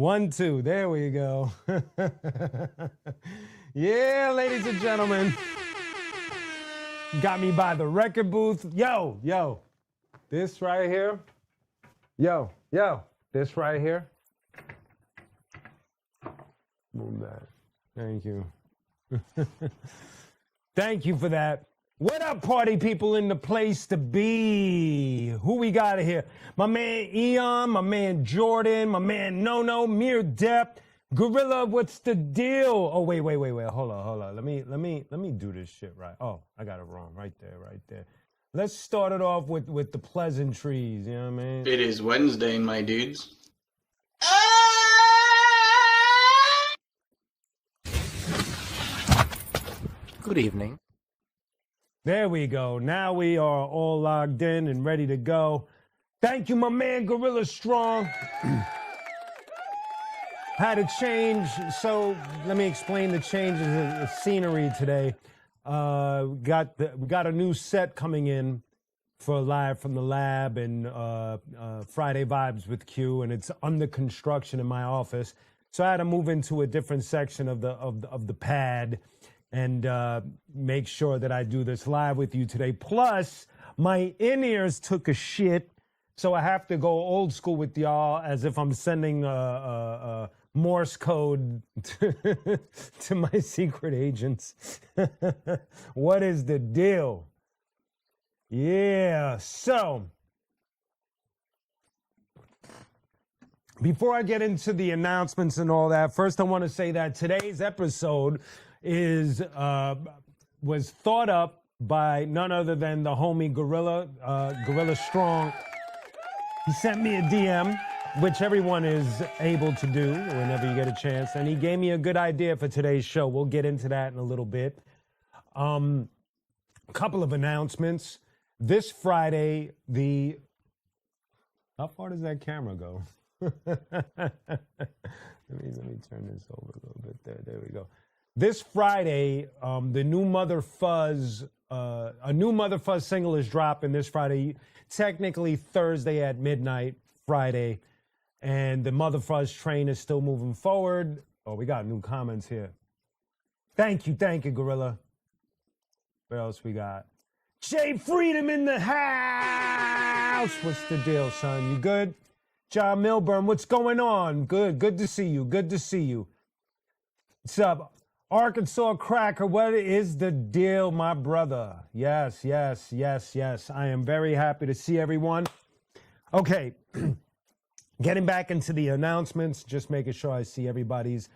1, 2. There we go. Yeah, ladies and gentlemen. Got me by the record booth. Yo. This right here. Yo. This right here. Move that. Thank you. Thank you for that. What up, party people in the place to be? Who we got here? My man Eon, my man Jordan, my man No, Mere Depth, Gorilla. What's the deal? Oh wait. Hold on. Let me do this shit right. Oh, I got it wrong. Right there. Let's start it off with the pleasantries. You know what I mean? It is Wednesday, my dudes. Good evening. There we go. Now we are all logged in and ready to go. Thank you, my man Gorilla Strong. Had a change, so let me explain the changes of scenery today. We got a new set coming in for Live from the Lab and Friday Vibes with Q, and it's under construction in my office. So I had to move into a different section of the pad and make sure that I do this live with you today. Plus, my in-ears took a shit, so I have to go old school with y'all as if I'm sending Morse code to my secret agents. What is the deal? Yeah, so before I get into the announcements and all that, first I want to say that today's episode was thought up by none other than the homie Gorilla Strong. He sent me a DM, which everyone is able to do whenever you get a chance, and he gave me a good idea for today's show. We'll get into that in a little bit. A couple of announcements. This Friday, how far does that camera go? Let me turn this over a little bit. There we go. This Friday, the new Mother Fuzz, a new Mother Fuzz single is dropping this Friday, technically Thursday at midnight, Friday, and the Mother Fuzz train is still moving forward. Oh, we got new comments here. Thank you, Gorilla. What else we got? Jay Freedom in the house. What's the deal, son? You good? John Milburn, what's going on? Good to see you. What's up? Arkansas Cracker, what is the deal, my brother? Yes. I am very happy to see everyone. Okay, getting back into the announcements, just making sure I see everybody's.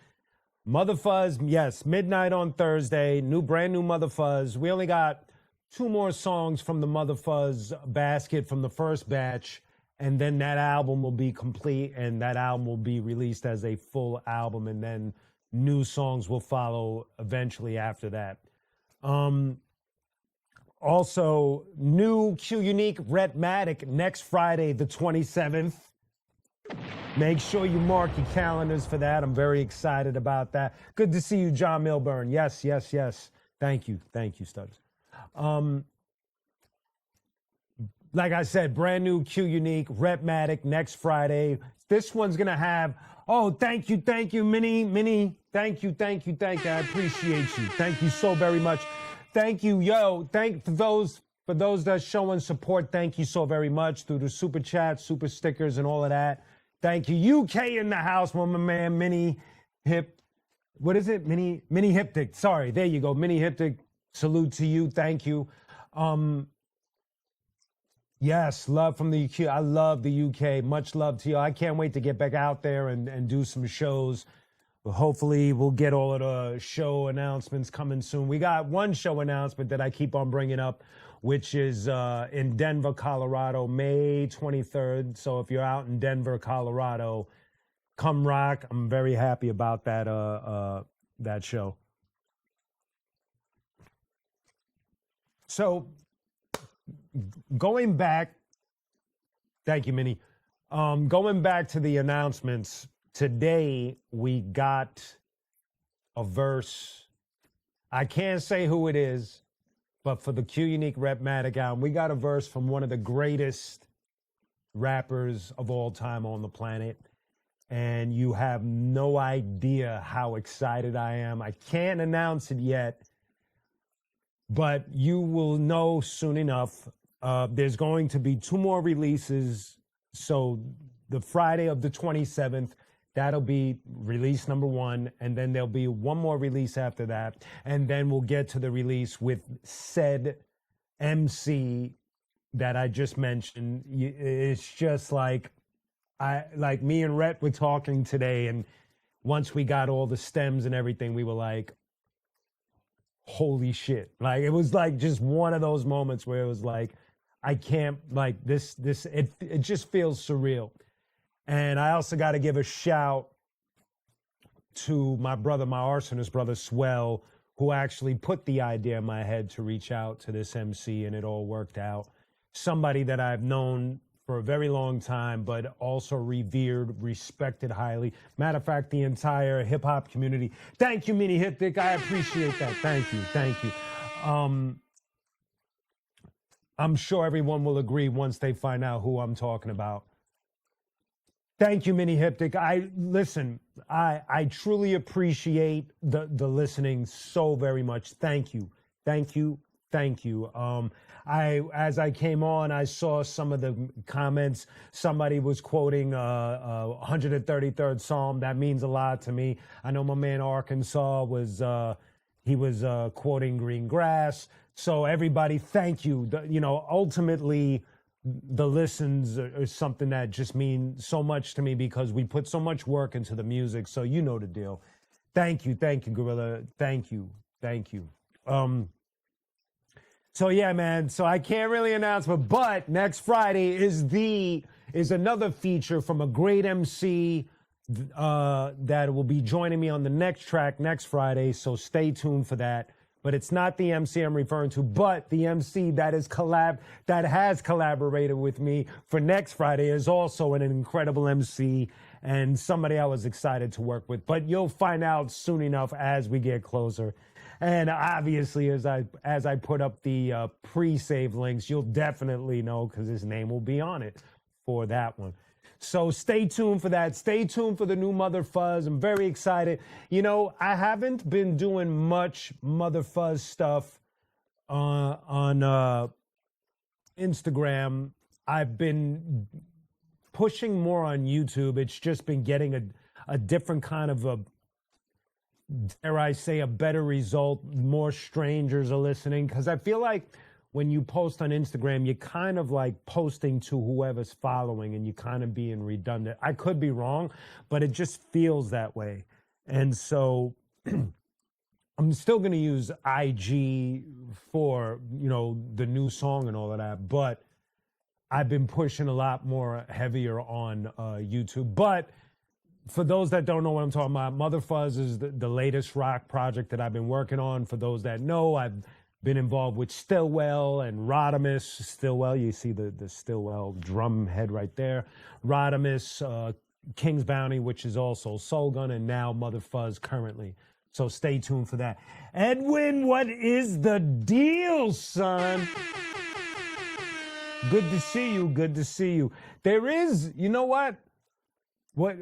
Mother Fuzz, yes, midnight on Thursday, brand new Mother Fuzz. We only got 2 more songs from the Mother Fuzz basket from the first batch, and then that album will be complete, and that album will be released as a full album, and then new songs will follow eventually after that. Also, new qunique Rhetmatic next Friday, the 27th. Make sure you mark your calendars for that. I'm very excited about that. Good to see you, John Milburn. Yes. Thank you, Stubbs. Like I said, brand new qunique Rhetmatic next Friday. This one's gonna have, thank you, Minnie. Thank you. I appreciate you. Thank you so very much. Thank you, for those that showing support. Thank you so very much through the super chat, super stickers, and all of that. Thank you, UK in the house, my man, Mini Hiptic. Sorry, there you go, Mini Hiptic. Salute to you. Thank you. Yes, love from the UK. I love the UK. Much love to you. I can't wait to get back out there and do some shows. Hopefully, we'll get all of the show announcements coming soon. We got one show announcement that I keep on bringing up, which is in Denver, Colorado, May 23rd. So if you're out in Denver, Colorado, come rock. I'm very happy about that show. So going back, thank you, Minnie. Going back to the announcements, today we got a verse. I can't say who it is, but for the qunique Rhetmatic album, we got a verse from one of the greatest rappers of all time on the planet. and you have no idea how excited I am. I can't announce it yet, but you will know soon enough. There's going to be 2 more releases. So the Friday of the 27th, that'll be release number 1. And then there'll be 1 more release after that. And then we'll get to the release with said MC that I just mentioned. It's just like, me and Rhett were talking today. And once we got all the stems and everything, we were like, holy shit. Like, it was like just one of those moments where it was like, I can't, like, it just feels surreal. And I also got to give a shout to my brother, my Arsonist brother, Swell, who actually put the idea in my head to reach out to this MC, and it all worked out. Somebody that I've known for a very long time, but also revered, respected highly. Matter of fact, the entire hip-hop community. Thank you, Mini Hiptic. I appreciate that. Thank you. Thank you. I'm sure everyone will agree once they find out who I'm talking about. Thank you, Mini Hiptic. I truly appreciate the listening so very much. Thank you. Thank you. Thank you. As I came on, I saw some of the comments. Somebody was quoting 133rd Psalm. That means a lot to me. I know my man Arkansas was quoting green grass. So everybody, thank you. Ultimately, the listens are something that just mean so much to me because we put so much work into the music. So you know the deal. Thank you, Gorilla. Thank you. So yeah, man. So I can't really announce, but next Friday is another feature from a great MC that will be joining me on the next track next Friday. So stay tuned for that. But it's not the MC I'm referring to, but the MC that has collaborated with me for next Friday is also an incredible MC and somebody I was excited to work with. But you'll find out soon enough as we get closer. And obviously, as I put up the pre-save links, you'll definitely know because his name will be on it for that one. So stay tuned for that. Stay tuned for the new Mother Fuzz. I'm very excited. I haven't been doing much Mother Fuzz stuff on Instagram. I've been pushing more on YouTube. It's just been getting a different kind of dare I say, a better result. More strangers are listening because I feel like when you post on Instagram, you're kind of like posting to whoever's following and you're kind of being redundant. I could be wrong, but it just feels that way. And so I'm still going to use IG for, the new song and all of that, but I've been pushing a lot more heavier on YouTube. But for those that don't know what I'm talking about, Mother Fuzz is the latest rock project that I've been working on. For those that know, I've been involved with Stillwell and Rodimus. Stillwell, you see the Stillwell drum head right there. Rodimus, King's Bounty, which is also Soul Gun, and now Mother Fuzz currently. So stay tuned for that. Edwin, what is the deal, son? Good to see you. Good to see you. There is, you know what?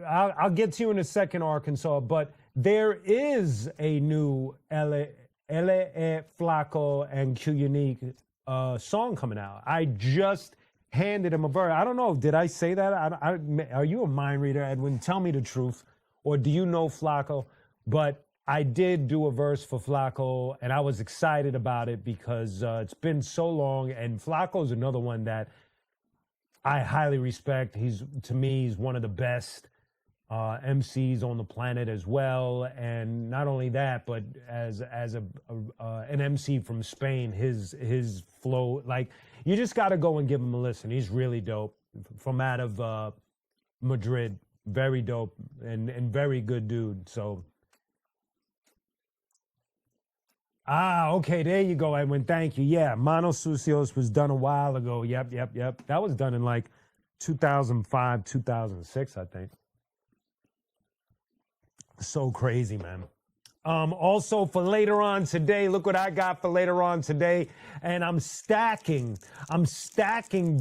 I'll get to you in a second, Arkansas, but there is a new L.A. Flaco and qunique song coming out. I just handed him a verse. I don't know. Did I say that? Are you a mind reader, Edwin? Tell me the truth. Or do you know Flaco? But I did do a verse for Flaco, and I was excited about it because it's been so long. And Flaco's another one that I highly respect. To me, he's one of the best MCs on the planet as well. And not only that, but as an MC from Spain, his flow, like, you just got to go and give him a listen. He's really dope. From out of Madrid, very dope and very good dude. So, okay, there you go, Edwin. Thank you. Yeah, Manos Sucios was done a while ago. Yep. That was done in like 2005, 2006, I think. So crazy, man. Also for later on today, look what I got for later on today. And I'm stacking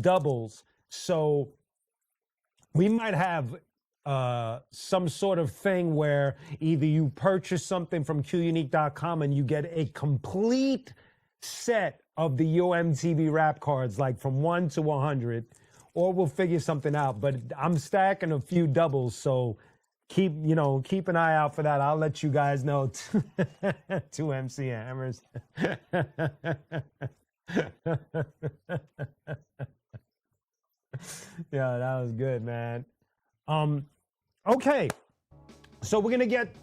doubles. So we might have some sort of thing where either you purchase something from qunique.com and you get a complete set of the UMTV rap cards, like from 1 to 100, or we'll figure something out. But I'm stacking a few doubles, so keep an eye out for that. I'll let you guys know. 2 MC Hammers. Yeah, that was good, man. Okay, so we're gonna get,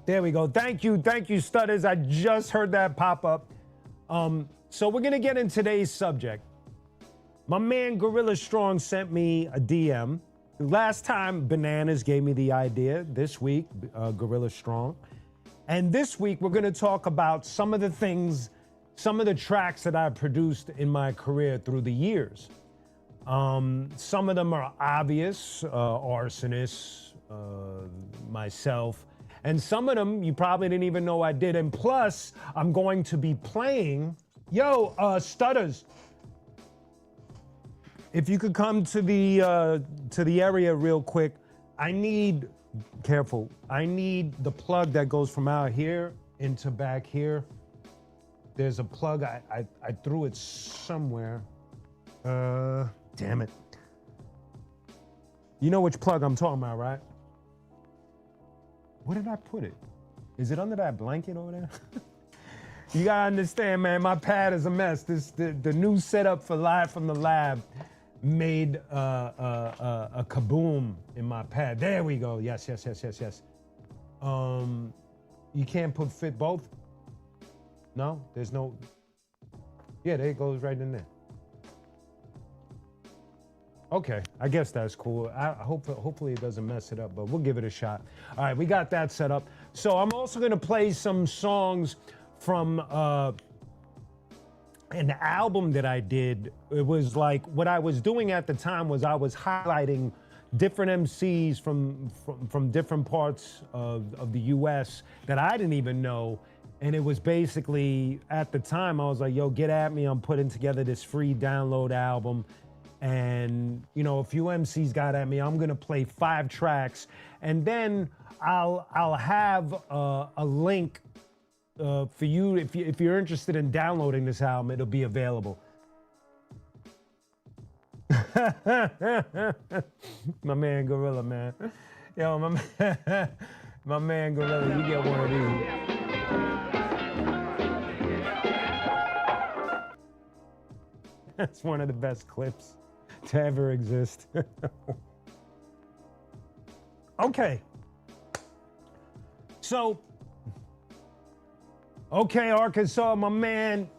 there we go. Thank you, Stutters. I just heard that pop up. So we're gonna get in today's subject. My man Gorilla Strong sent me a DM. Last time Bananas gave me the idea. This week, Gorilla Strong. And this week we're gonna talk about some of the things, some of the tracks that I produced in my career through the years. Some of them are obvious, Arsonists, myself, and some of them you probably didn't even know I did. And plus, I'm going to be playing, Stutters, if you could come to the area real quick. I need the plug that goes from out here into back here. There's a plug, I threw it somewhere. Damn it. You know which plug I'm talking about, right? Where did I put it? Is it under that blanket over there? You gotta understand, man, my pad is a mess. The new setup for Live from the Lab made a kaboom in my pad. There we go. Yes. You can't fit both? No? There's no... Yeah, there it goes right in there. Okay, I guess that's cool. Hopefully it doesn't mess it up, but we'll give it a shot. All right, we got that set up. So I'm also gonna play some songs from an album that I did. It was like, what I was doing at the time was I was highlighting different MCs from different parts of the US that I didn't even know. And it was basically, at the time, I was like, yo, get at me. I'm putting together this free download album. And, a few MCs got at me. I'm gonna play 5 tracks, and then I'll have a link for you if you're interested in downloading this album. It'll be available. My man Gorilla, man. Yo, my man Gorilla, you get one of these. That's one of the best clips to ever exist. Okay. So, Arkansas, my man,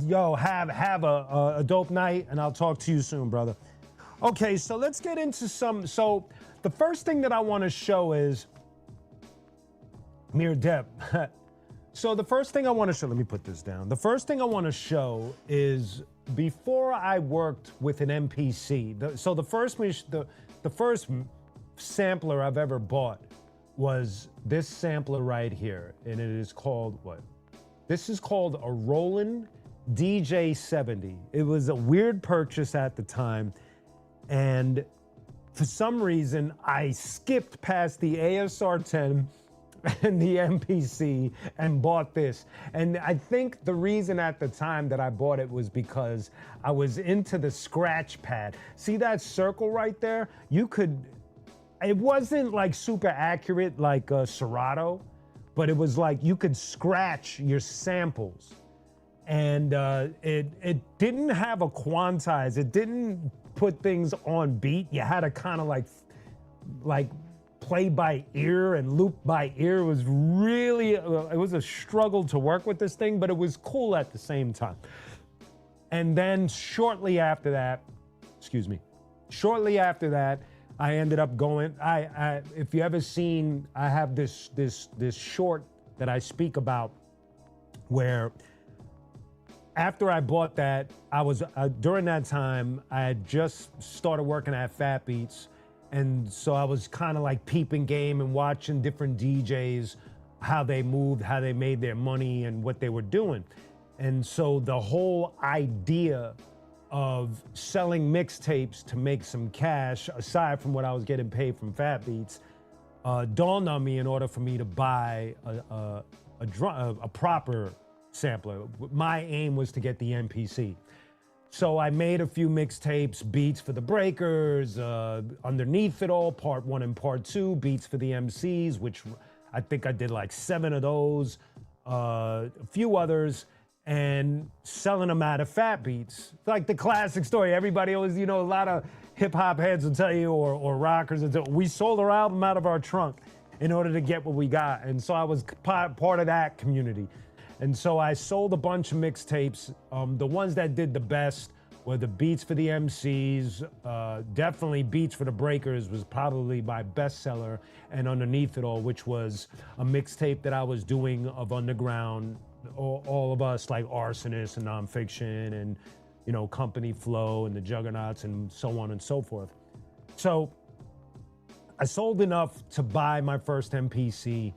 yo, have a dope night, and I'll talk to you soon, brother. Okay, so let's get into so the first thing that I want to show is Mere Dep. So the first thing I want to show, let me put this down. The first thing I want to show is, before I worked with an MPC, the first sampler I've ever bought was this sampler right here, and it is called what? This is called a Roland DJ-70. It was a weird purchase at the time, and for some reason I skipped past the ASR-10 and the MPC and bought this. And I think the reason at the time that I bought it was because I was into the scratch pad. See that circle right there? It wasn't like super accurate like Serato, but it was like you could scratch your samples. And it didn't have a quantize. It didn't put things on beat. You had to kind of like play by ear and loop by ear. It was really, it was a struggle to work with this thing, but it was cool at the same time. And then shortly after that, I ended up going, if you ever seen, I have this short that I speak about where after I bought that, during that time, I had just started working at Fat Beats. And so I was kind of like peeping game and watching different DJs, how they moved, how they made their money and what they were doing. And so the whole idea of selling mixtapes to make some cash, aside from what I was getting paid from Fat Beats, dawned on me in order for me to buy a proper sampler. My aim was to get the MPC. So I made a few mixtapes, Beats for the Breakers, Underneath It All, Part 1 and Part 2, Beats for the MCs, which I think I did like 7 of those, a few others, and selling them out of Fat Beats. Like the classic story. Everybody always, a lot of hip hop heads will tell you, or rockers will tell you, we sold our album out of our trunk in order to get what we got. And so I was part of that community. And so I sold a bunch of mixtapes. The ones that did the best were the Beats for the MCs. Definitely Beats for the Breakers was probably my bestseller, and Underneath It All, which was a mixtape that I was doing of underground, all of us, like Arsonists and Nonfiction and, Company Flow and the Juggernauts and so on and so forth. So I sold enough to buy my first MPC.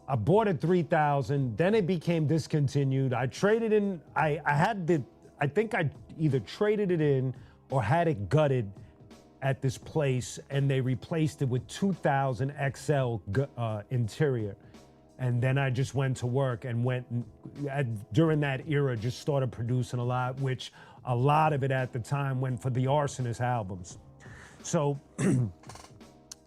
I bought it 3,000, then it became discontinued. I traded in, I think I either traded it in or had it gutted at this place, and they replaced it with 2,000 XL interior. And then I just went to work and during that era, just started producing a lot, which a lot of it at the time went for the Arsonist albums. So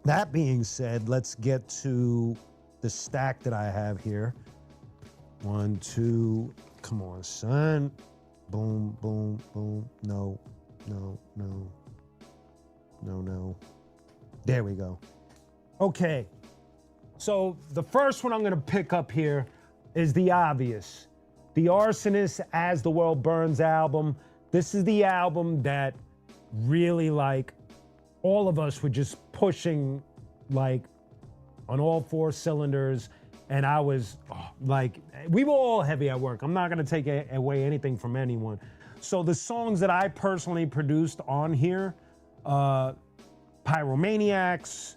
that being said, let's get to the stack that I have here. 1, 2, come on, son. Boom, boom, boom. No. There we go. Okay. So the first one I'm gonna pick up here is the obvious. The Arsonists As the World Burns album. This is the album that really, all of us were just pushing, on all 4 cylinders, and I was we were all heavy at work. I'm not gonna take away anything from anyone. So the songs that I personally produced on here, Pyromaniacs,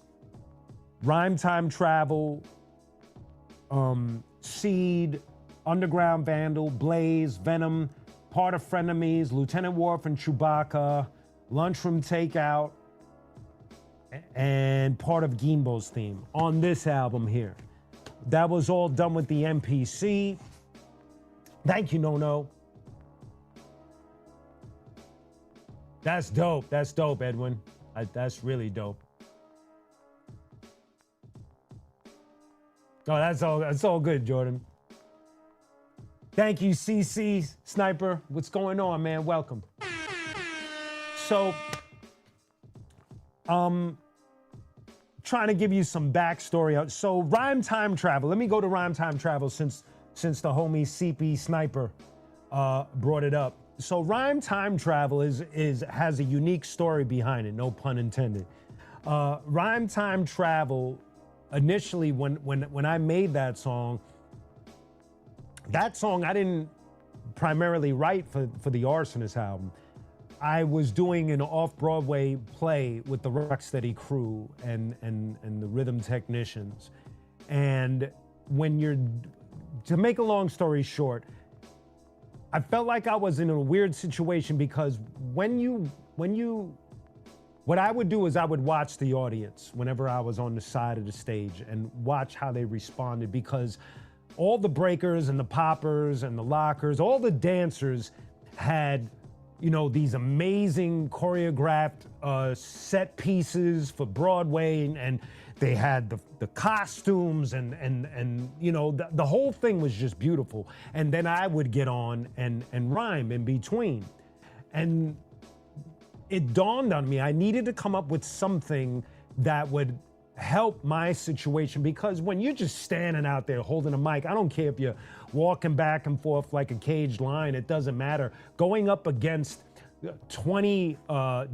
Rhyme Time Travel, Seed, Underground Vandal, Blaze, Venom, Part of Frenemies, Lieutenant Worf and Chewbacca, Lunchroom Takeout, and part of Gimbo's theme on this album here. That was all done with the MPC. Thank you, No. That's dope. That's dope, Edwin. That's really dope. Oh, that's all good, Jordan. Thank you, CC Sniper. What's going on, man? Welcome. So, trying to give you some backstory. So Rhyme Time Travel. Let me go to Rhyme Time Travel since the homie CP Sniper brought it up. So Rhyme Time Travel has a unique story behind it, no pun intended. Rhyme Time Travel, initially when I made that song I didn't primarily write for the Arsonist album. I was doing an off-Broadway play with the Rocksteady crew and the rhythm technicians. And to make a long story short, I felt like I was in a weird situation because what I would do is I would watch the audience whenever I was on the side of the stage and watch how they responded, because all the breakers and the poppers and the lockers, all the dancers had these amazing choreographed set pieces for Broadway, and they had the costumes and the whole thing was just beautiful. And then I would get on and rhyme in between. And it dawned on me, I needed to come up with something that would help my situation, because when you're just standing out there holding a mic, I don't care if you're walking back and forth like a caged lion, it doesn't matter. Going up against 20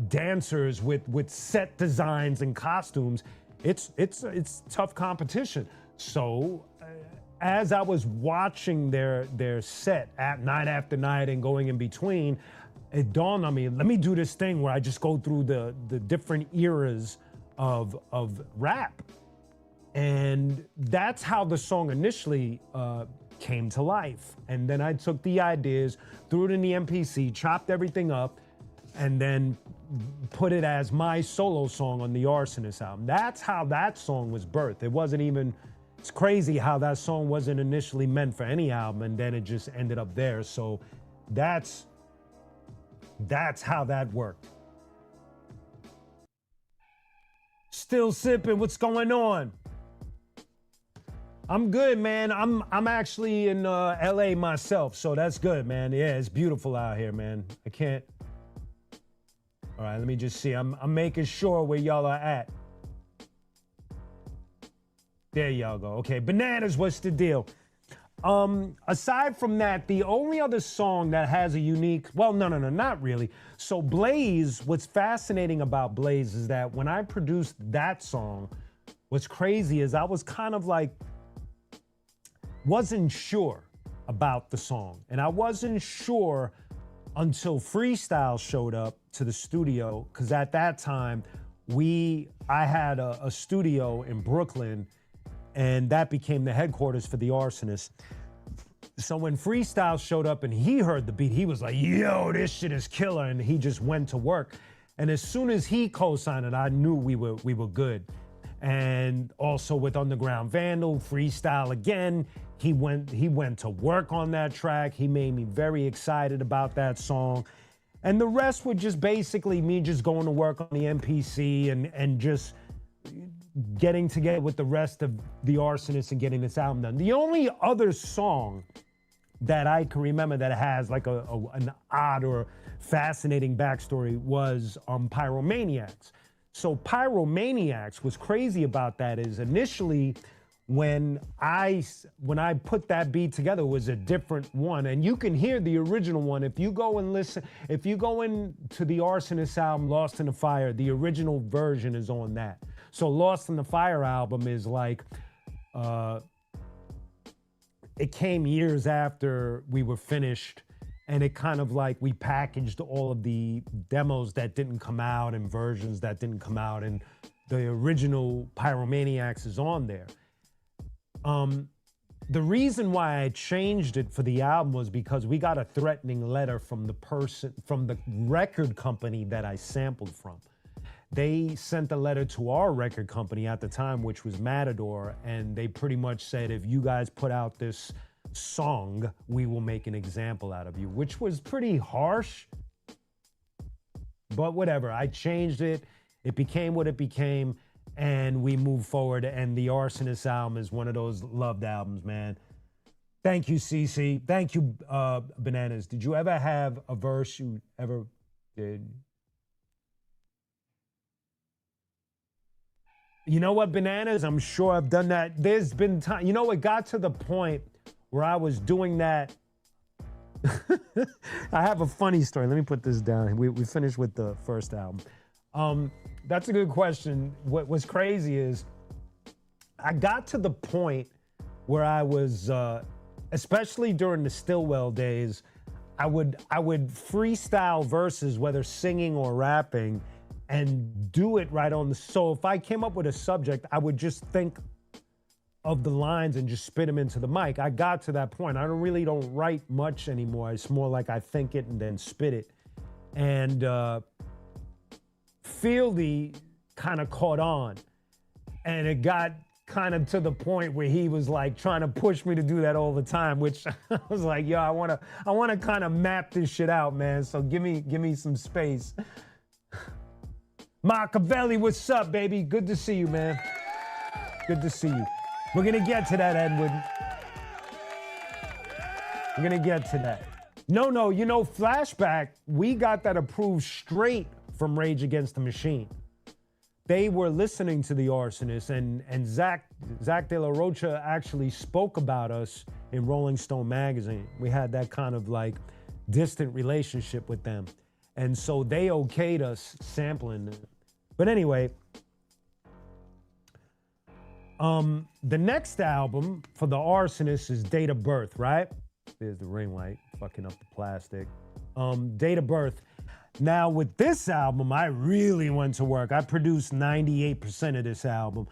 dancers with set designs and costumes, it's tough competition. So as I was watching their set night after night and going in between, it dawned on me, let me do this thing where I just go through the different eras of rap. And that's how the song initially came to life. And then I took the ideas, threw it in the MPC, chopped everything up, and then put it as my solo song on the Arsonists album. That's how that song was birthed. It wasn't even, it's crazy how that song wasn't initially meant for any album, and then it just ended up there. So that's how that worked. Still sipping, what's going on? I'm good, man. I'm actually in LA myself, so that's good, man. Yeah, it's beautiful out here, man. I can't. All right, let me just see. I'm making sure where y'all are at. There y'all go. Okay, Bananas, what's the deal? Aside from that, the only other song that has a unique, well, no, not really. So Blaze, what's fascinating about Blaze is that when I produced that song, what's crazy is I was kind of like, wasn't sure about the song. And I wasn't sure until Freestyle showed up to the studio, because at that time, I had a studio in Brooklyn, and that became the headquarters for the Arsonists. So when Freestyle showed up and he heard the beat, he was like, yo, this shit is killer, and he just went to work. And as soon as he co-signed it, I knew we were good. And also with Underground Vandal, Freestyle again, he went to work on that track. He made me very excited about that song. And the rest were just basically me just going to work on the MPC and just getting together with the rest of the Arsonists and getting this album done. The only other song that I can remember that has like an odd or fascinating backstory was Pyromaniacs. So Pyromaniacs, what's crazy about that is initially when I put that beat together, it was a different one. And you can hear the original one. If you go and listen, if you go into the Arsonist album, Lost in the Fire, the original version is on that. So Lost in the Fire album is like, it came years after we were finished, and it kind of like we packaged all of the demos that didn't come out and versions that didn't come out, and the original Pyromaniacs is on there. The reason why I changed it for the album was because we got a threatening letter from the record company that I sampled from. They sent a letter to our record company at the time, which was Matador, and they pretty much said, if you guys put out this song, we will make an example out of you, which was pretty harsh, but whatever. I changed it. It became what it became, and we moved forward, and the Arsonist album is one of those loved albums, man. Thank you, CC. Thank you, Bananas. Did you ever have a verse you ever did? You know what, Bananas? I'm sure I've done that. There's been time, you know, it got to the point where I was doing that. I have a funny story. Let me put this down. We finished with the first album. That's a good question. What's crazy is I got to the point where I was, especially during the Stillwell days, I would freestyle verses, whether singing or rapping, and do it right on the, so if I came up with a subject, I would just think of the lines and just spit them into the mic. I got to that point. I really don't write much anymore. It's more like I think it and then spit it. And Fieldy kind of caught on, and it got kind of to the point where he was like trying to push me to do that all the time, which I was like, yo, I wanna kind of map this shit out, man. So give me some space. Machiavelli, what's up, baby? Good to see you, man. Good to see you. We're gonna get to that, Edward. We're gonna get to that. No, you know, Flashback, we got that approved straight from Rage Against the Machine. They were listening to the Arsonists, and Zach De La Rocha actually spoke about us in Rolling Stone magazine. We had that kind of like distant relationship with them. And so they okayed us sampling them. But anyway, the next album for the Arsonists is Date of Birth, right? There's the ring light, fucking up the plastic. Date of Birth. Now with this album, I really went to work. I produced 98% of this album.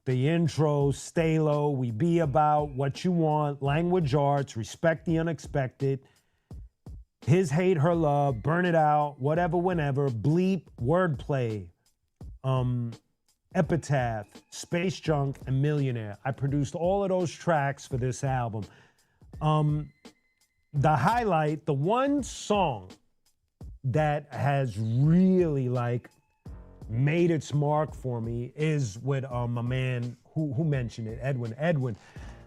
The intro, Stay Low, We Be About, What You Want, Language Arts, Respect the Unexpected. His Hate, Her Love, Burn It Out, Whatever, Whenever, Bleep, Wordplay, Epitaph, Space Junk, and Millionaire. I produced all of those tracks for this album. The highlight, the one song that has really like made its mark for me is with my man who mentioned it, Edwin.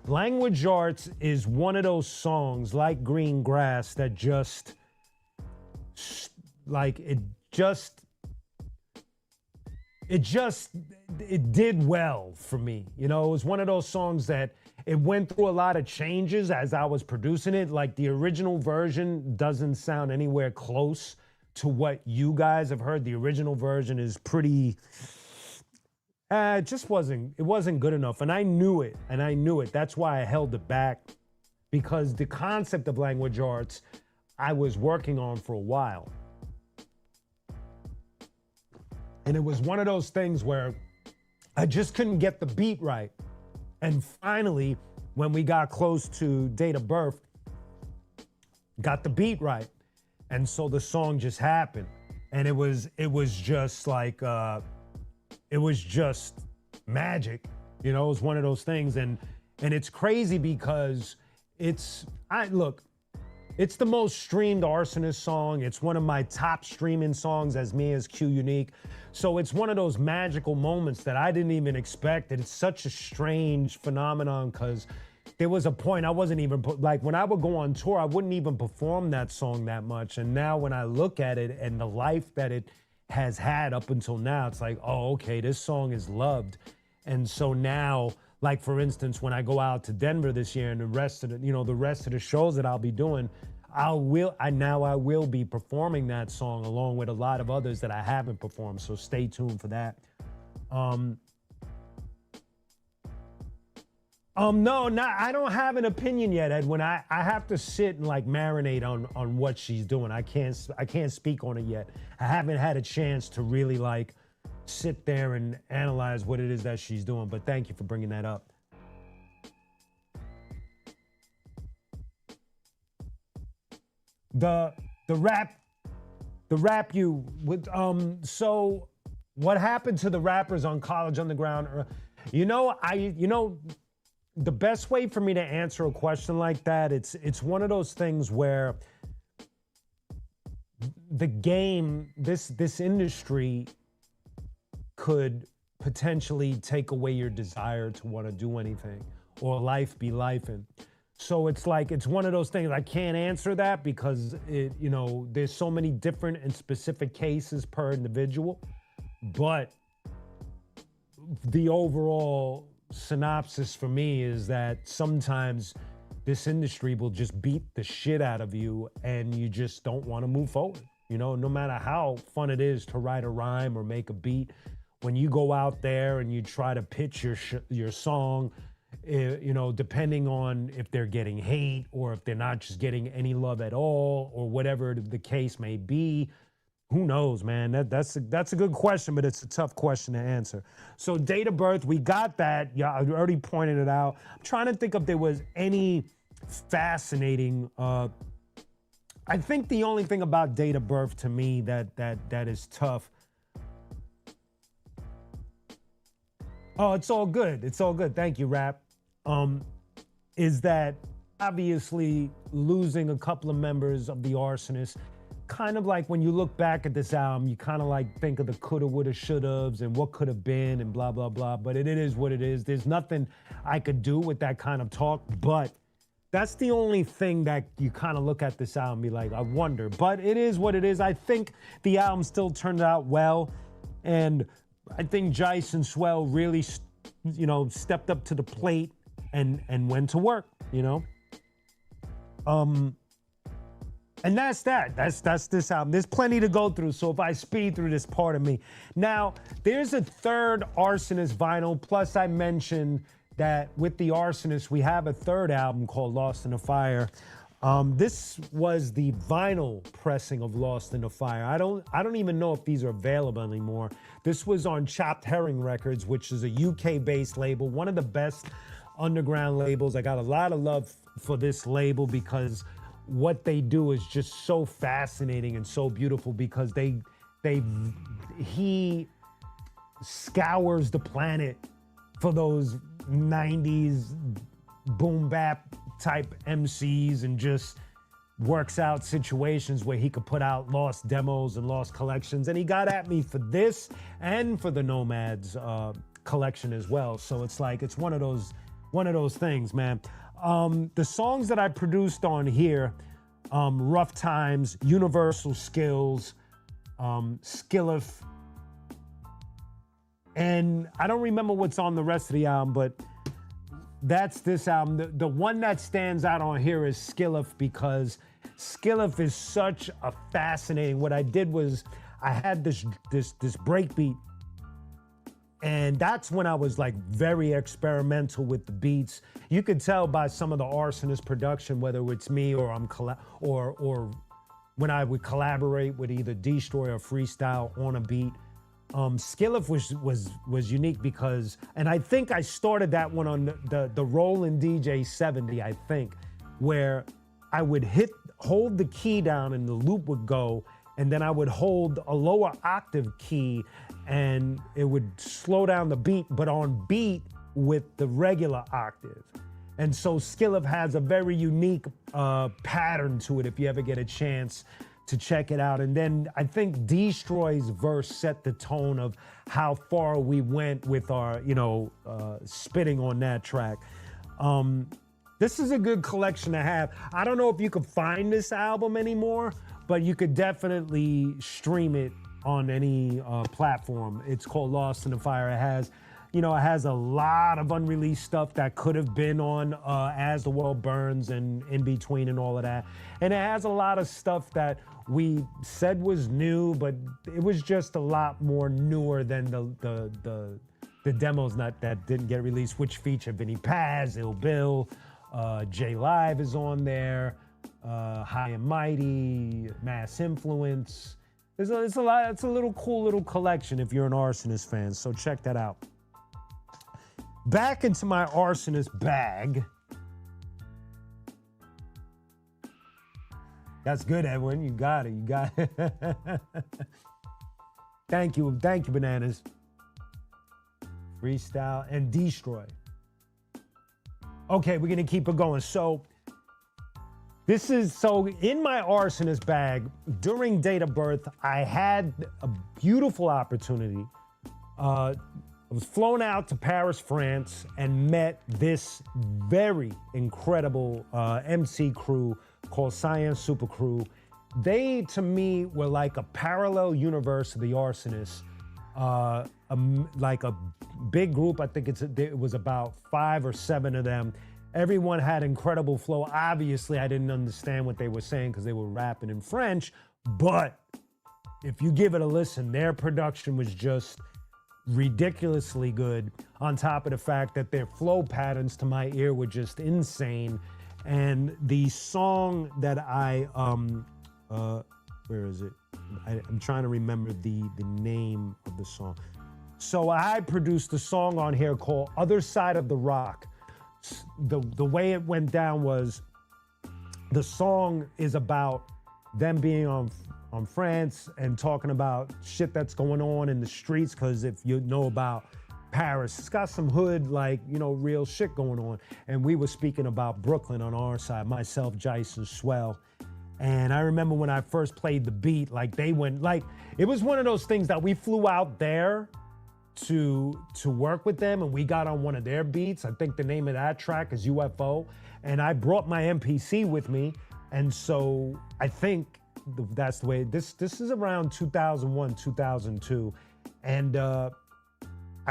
Language Arts is one of those songs like Green Grass that just like it did well for me. You know, it was one of those songs that it went through a lot of changes as I was producing it. Like the original version doesn't sound anywhere close to what you guys have heard. The original version is pretty, it wasn't good enough. And I knew it. That's why I held it back, because the concept of Language Arts I was working on for a while. And it was one of those things where I just couldn't get the beat right. And finally, when we got close to Date of Birth, got the beat right. And so the song just happened. And it was just like, it was just magic. You know, it was one of those things. And it's crazy because it's the most streamed Arsonist song. It's one of my top streaming songs as me as qunique. So it's one of those magical moments that I didn't even expect. It's such a strange phenomenon because there was a point I wasn't even, like when I would go on tour, I wouldn't even perform that song that much. And now when I look at it and the life that it has had up until now, it's like, oh, okay, this song is loved. And so now, like for instance, when I go out to Denver this year and the rest of the shows that I'll be doing, I will be performing that song along with a lot of others that I haven't performed. So stay tuned for that. I don't have an opinion yet, Edwin. I have to sit and like marinate on what she's doing. I can't speak on it yet. I haven't had a chance to really like sit there and analyze what it is that she's doing. But thank you for bringing that up. The rap you with so what happened to the rappers on College Underground? The best way for me to answer a question like that, it's one of those things where the game, this industry could potentially take away your desire to want to do anything or life be lifing. So it's like, it's one of those things, I can't answer that because there's so many different and specific cases per individual, but the overall synopsis for me is that sometimes this industry will just beat the shit out of you and you just don't want to move forward. You know, no matter how fun it is to write a rhyme or make a beat, when you go out there and you try to pitch your song, depending on if they're getting hate or if they're not just getting any love at all or whatever the case may be, who knows, man? That's a good question, but it's a tough question to answer. So Date of Birth, we got that. Yeah, I already pointed it out. I'm trying to think if there was any fascinating. I think the only thing about Date of Birth to me that is tough. Oh, it's all good. It's all good. Thank you, Rap. Is that obviously losing a couple of members of the Arsonists, kind of like when you look back at this album, you kind of like think of the coulda, woulda, shoulda's and what could have been and blah, blah, blah. But it is what it is. There's nothing I could do with that kind of talk, but that's the only thing that you kind of look at this album and be like, I wonder. But it is what it is. I think the album still turned out well. And I think Jice and Swell really, stepped up to the plate and went to work, And that's that. That's this album. There's plenty to go through, so if I speed through this, part of me. Now, there's a third Arsonist vinyl, plus I mentioned that with the Arsonists, we have a third album called Lost in the Fire. This was the vinyl pressing of Lost in the Fire. I don't even know if these are available anymore. This was on Chopped Herring Records, which is a UK-based label, one of the best underground labels. I got a lot of love for this label because what they do is just so fascinating and so beautiful because he scours the planet for those 90s boom bap type MCs and just works out situations where he could put out lost demos and lost collections. And he got at me for this and for the Nomads collection as well. So it's like, it's one of those things, man. The songs that I produced on here, Rough Times, Universal Skills, Skilleth, and I don't remember what's on the rest of the album, but that's this album. The one that stands out on here is Skilleth because Skilleth is such a fascinating. What I did was I had this breakbeat, and that's when I was like very experimental with the beats. You could tell by some of the Arsonist production, whether it's me or or when I would collaborate with either Destroy or Freestyle on a beat. Skilleth was unique because, and I think I started that one on the Roland DJ 70, I think, where I would hold the key down and the loop would go, and then I would hold a lower octave key and it would slow down the beat, but on beat with the regular octave. And so Skilleth has a very unique pattern to it if you ever get a chance to check it out. And then I think Destroy's verse set the tone of how far we went with our, spitting on that track. This is a good collection to have. I don't know if you could find this album anymore, but you could definitely stream it on any platform. It's called Lost in the Fire. It has a lot of unreleased stuff that could have been on As the World Burns and In Between and all of that. And it has a lot of stuff that we said was new, but it was just a lot more newer than the demos that didn't get released, which feature Vinny Paz, Ill Bill, J Live is on there, High and Mighty, Mass Influence. It's a lot. It's a little cool little collection if you're an Arsonist fan. So check that out. Back into my Arsonist bag. That's good, Edwin. You got it. Thank you, Bananas. Freestyle and Destroy. Okay, we're gonna keep it going. So in my Arsonist bag, during Date of Birth, I had a beautiful opportunity. I was flown out to Paris, France, and met this very incredible MC crew called Science Super Crew. They, to me, were like a parallel universe of the Arsonists. Like a big group. I think it was about 5 or 7 of them. Everyone had incredible flow. Obviously, I didn't understand what they were saying because they were rapping in French, but if you give it a listen, their production was just ridiculously good, on top of the fact that their flow patterns to my ear were just insane. And the song that where is it? I'm trying to remember the name of the song. So I produced a song on here called Other Side of the Rock. The way it went down was the song is about them being on France and talking about shit that's going on in the streets, because if you know about Paris, it's got some hood, real shit going on. And we were speaking about Brooklyn on our side, myself, Jice, and Swell. And I remember when I first played the beat, it was one of those things that we flew out there to work with them, and we got on one of their beats. I think the name of that track is UFO. And I brought my MPC with me. And so I think that's the way, this is around 2001, 2002. And I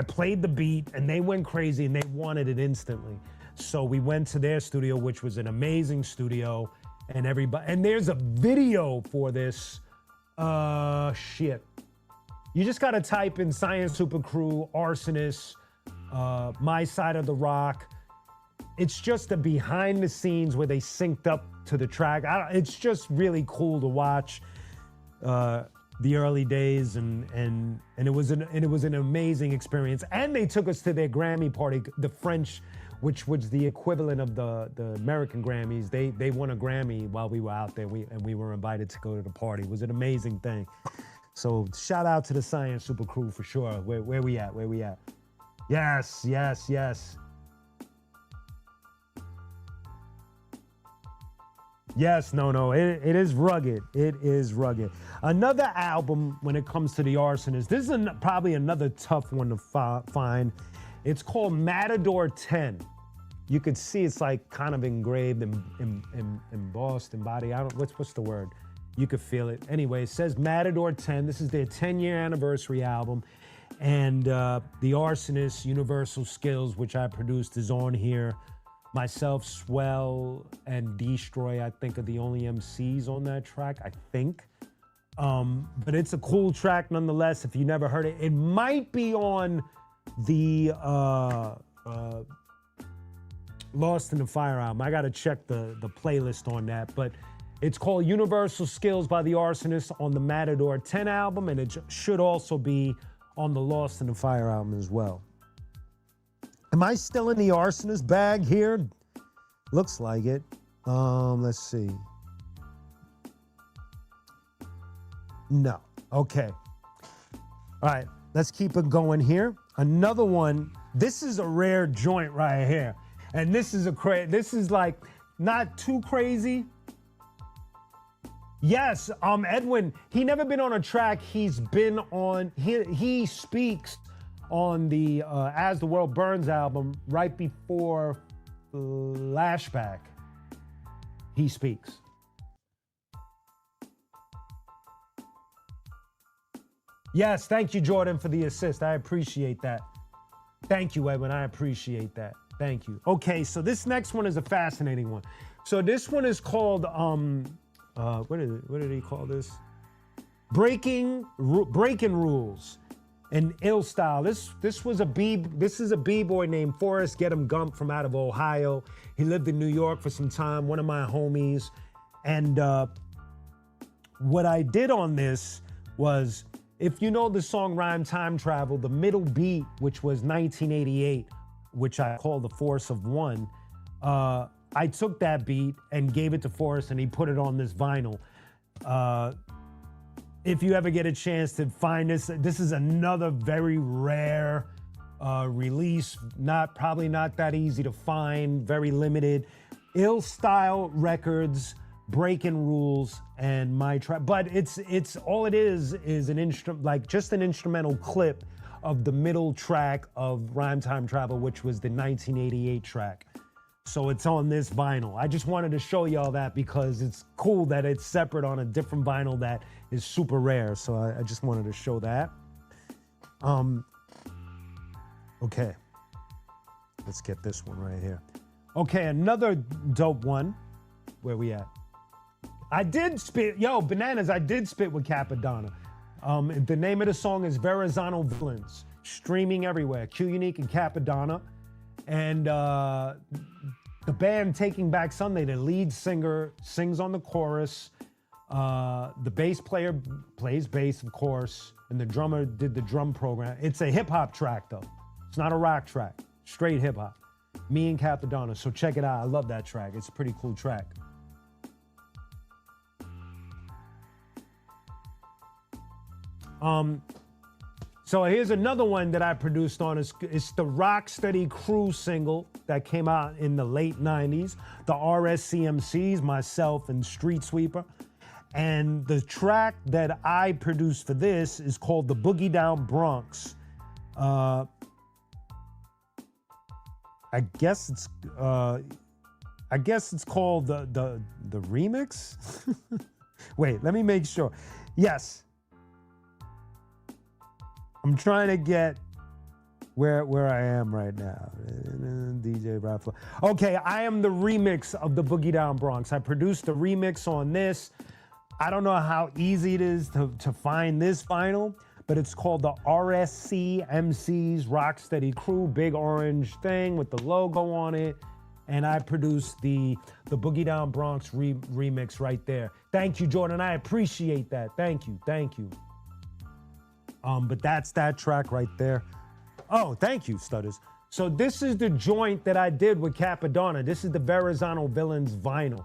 played the beat and they went crazy and they wanted it instantly. So we went to their studio, which was an amazing studio, and there's a video for this. Shit. You just gotta type in Science Super Crew, Arsonists, My Side of the Rock. It's just the behind the scenes where they synced up to the track. It's just really cool to watch the early days, and it was an amazing experience. And they took us to their Grammy party. The French, which was the equivalent of the American Grammys. They won a Grammy while we were out there, and we were invited to go to the party. It was an amazing thing. So shout out to the Science Super Crew for sure. Where we at? Where we at? Yes, yes, yes. Yes, no, it is rugged. It is rugged. Another album when it comes to the Arsonists, this is probably another tough one to find. It's called Matador 10. You could see it's like kind of engraved and embossed in body. What's the word? You could feel it. Anyway, it says Matador 10. This is their 10-year anniversary album. And the Arsonists, Universal Skills, which I produced, is on here. Myself, Swell, and Destroy, I think, are the only MCs on that track, I think. But it's a cool track nonetheless. If you never heard it, it might be on the Lost in the Fire album. I got to check the playlist on that. But it's called Universal Skills by the Arsonists on the Matador 10 album, and it should also be on the Lost in the Fire album as well. Am I still in the Arsonist bag here? Looks like it. Let's see. No. Okay. All right. Let's keep it going here. Another one. This is a rare joint right here, and this is this is like not too crazy. Yes. Edwin. He never been on a track. He's been on. He speaks on the As the World Burns album right before Flashback. He speaks. Yes, thank you, Jordan, for the assist. I appreciate that. Thank you, Edwin. I appreciate that. Thank you. Okay, so this next one is a fascinating one. So this one is called what did he call this? Breaking Rules. And Ill Style. This is a b-boy named Forrest Get 'em Gump from out of Ohio. He lived in New York for some time, one of my homies. And what I did on this was, if you know the song Rhyme Time Travel, the middle beat, which was 1988, which I call the Force of One, I took that beat and gave it to Forrest, and he put it on this vinyl. If you ever get a chance to find this is another very rare release, probably not that easy to find, very limited. Ill Style Records, Breaking Rules, and my track. But it's all it is an just an instrumental clip of the middle track of Rhyme Time Travel, which was the 1988 track. So it's on this vinyl. I just wanted to show y'all that because it's cool that it's separate on a different vinyl that is super rare. So I just wanted to show that. Okay. Let's get this one right here. Okay, another dope one. Where we at? I did spit, Bananas, I did spit with Capadonna. The name of the song is Verrazano Villains. Streaming everywhere. qunique and Capadonna. And the band Taking Back Sunday, the lead singer sings on the chorus. The bass player plays bass, of course, and the drummer did the drum program. It's a hip-hop track, though. It's not a rock track. Straight hip-hop. Me and Capadonna, so check it out. I love that track. It's a pretty cool track. So here's another one that I produced on. It's the Rocksteady Crew single that came out in the late 90s. The RSCMCs, myself, and Street Sweeper. And the track that I produced for this is called The Boogie Down Bronx. I guess it's called the remix. Wait, let me make sure. Yes. I'm trying to get where I am right now. DJ Raffler. Okay, I am the remix of the Boogie Down Bronx. I produced the remix on this. I don't know how easy it is to find this vinyl, but it's called the RSCMC's Rocksteady Crew, big orange thing with the logo on it. And I produced the Boogie Down Bronx remix right there. Thank you, Jordan. I appreciate that. Thank you. Thank you. But that's that track right there. Oh, thank you, Stutters. So this is the joint that I did with Capadonna. This is the Verrazano Villains vinyl.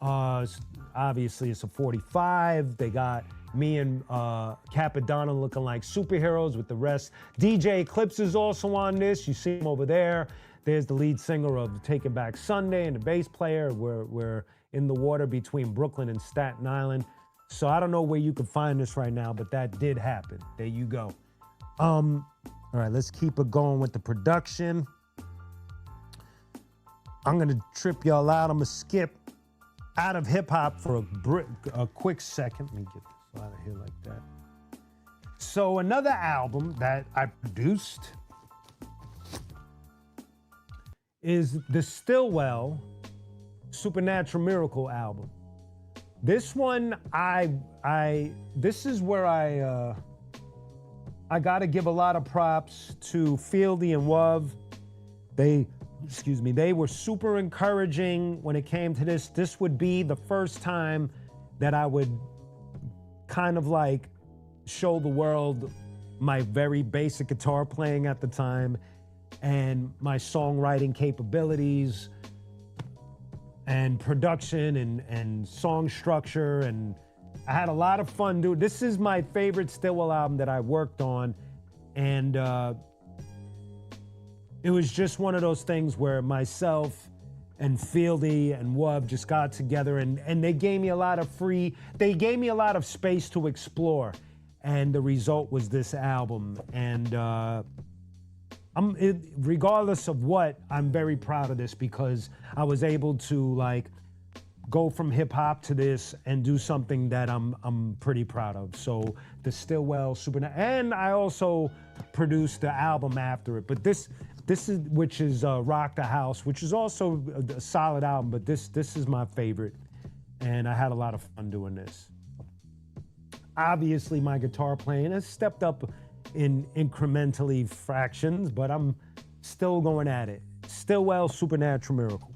Obviously, it's a 45. They got me and Capadonna looking like superheroes with the rest. DJ Eclipse is also on this. You see him over there. There's the lead singer of Taking Back Sunday and the bass player. We're in the water between Brooklyn and Staten Island. So I don't know where you can find this right now, but that did happen. There you go. All right, let's keep it going with the production. I'm gonna trip y'all out. I'm gonna skip out of hip hop for a quick second. Let me get this out of here like that. So another album that I produced is the Stillwell Supernatural Miracle album. This one, this is where I gotta give a lot of props to Fieldy and Wov. They were super encouraging when it came to this. This would be the first time that I would kind of like show the world my very basic guitar playing at the time and my songwriting capabilities and production and song structure, and I had a lot of fun doing. This is my favorite Stillwell album that I worked on, and it was just one of those things where myself and Fieldy and Wub just got together and they gave me a lot of space to explore, and the result was this album. And regardless of what, I'm very proud of this because I was able to like go from hip hop to this and do something that I'm pretty proud of. So the Stillwell and I also produced the album after it. But this is which is Rock the House, which is also a solid album. But this is my favorite, and I had a lot of fun doing this. Obviously, my guitar playing has stepped up in incrementally fractions, but I'm still going at it. Stillwell Supernatural Miracle.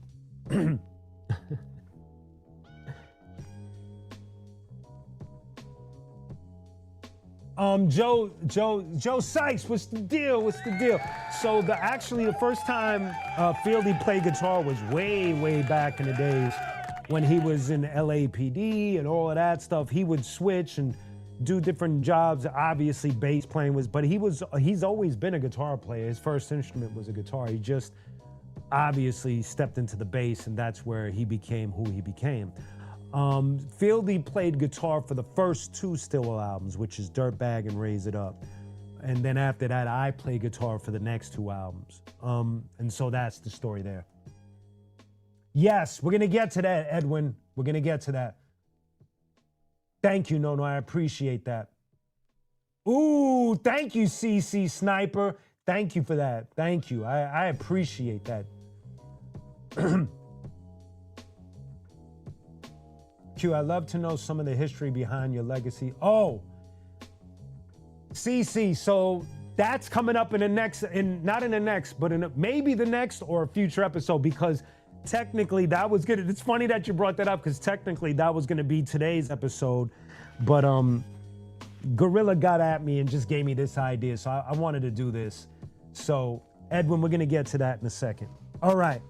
Joe Sykes, what's the deal? So the first time Fieldy played guitar was way back in the days when he was in LAPD and all of that stuff. He would switch and do different jobs. Obviously bass playing but he's always been a guitar player. His first instrument was a guitar. He just obviously stepped into the bass, and that's where he became who he became. Fieldy played guitar for the first two Stillwell albums, which is Dirtbag and Raise It Up. And then after that, I played guitar for the next two albums. And so that's the story there. Yes, we're gonna get to that, Edwin. We're gonna get to that. Thank you, Nono, I appreciate that. Ooh, thank you, CC Sniper. Thank you for that, thank you. I appreciate that. Q, I'd love to know some of the history behind your legacy. Oh, CC, so that's coming up in the next, not in the next, but in maybe the next or a future episode, because technically that was good. It's funny that you brought that up because technically that was gonna be today's episode, but Gorilla got at me and just gave me this idea, so I wanted to do this. So Edwin, we're gonna get to that in a second. All right.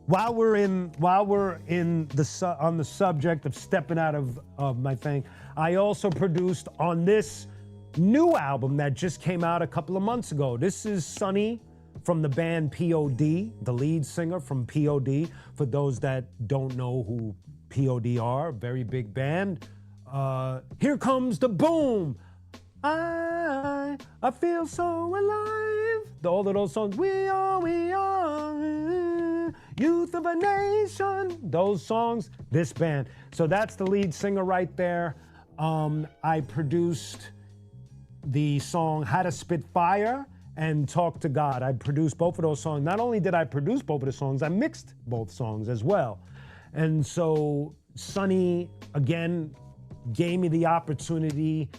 While we're on the subject of stepping out of my thing, I also produced on this new album that just came out a couple of months ago. This is Sonny from the band POD, the lead singer from POD. For those that don't know who POD are, very big band. Here comes the boom. I feel so alive. All of those songs. We are youth of a nation. Those songs, this band. So that's the lead singer right there. I produced the song How to Spit Fire and Talk to God. I produced both of those songs. Not only did I produce both of the songs, I mixed both songs as well. And so Sonny, again, gave me the opportunity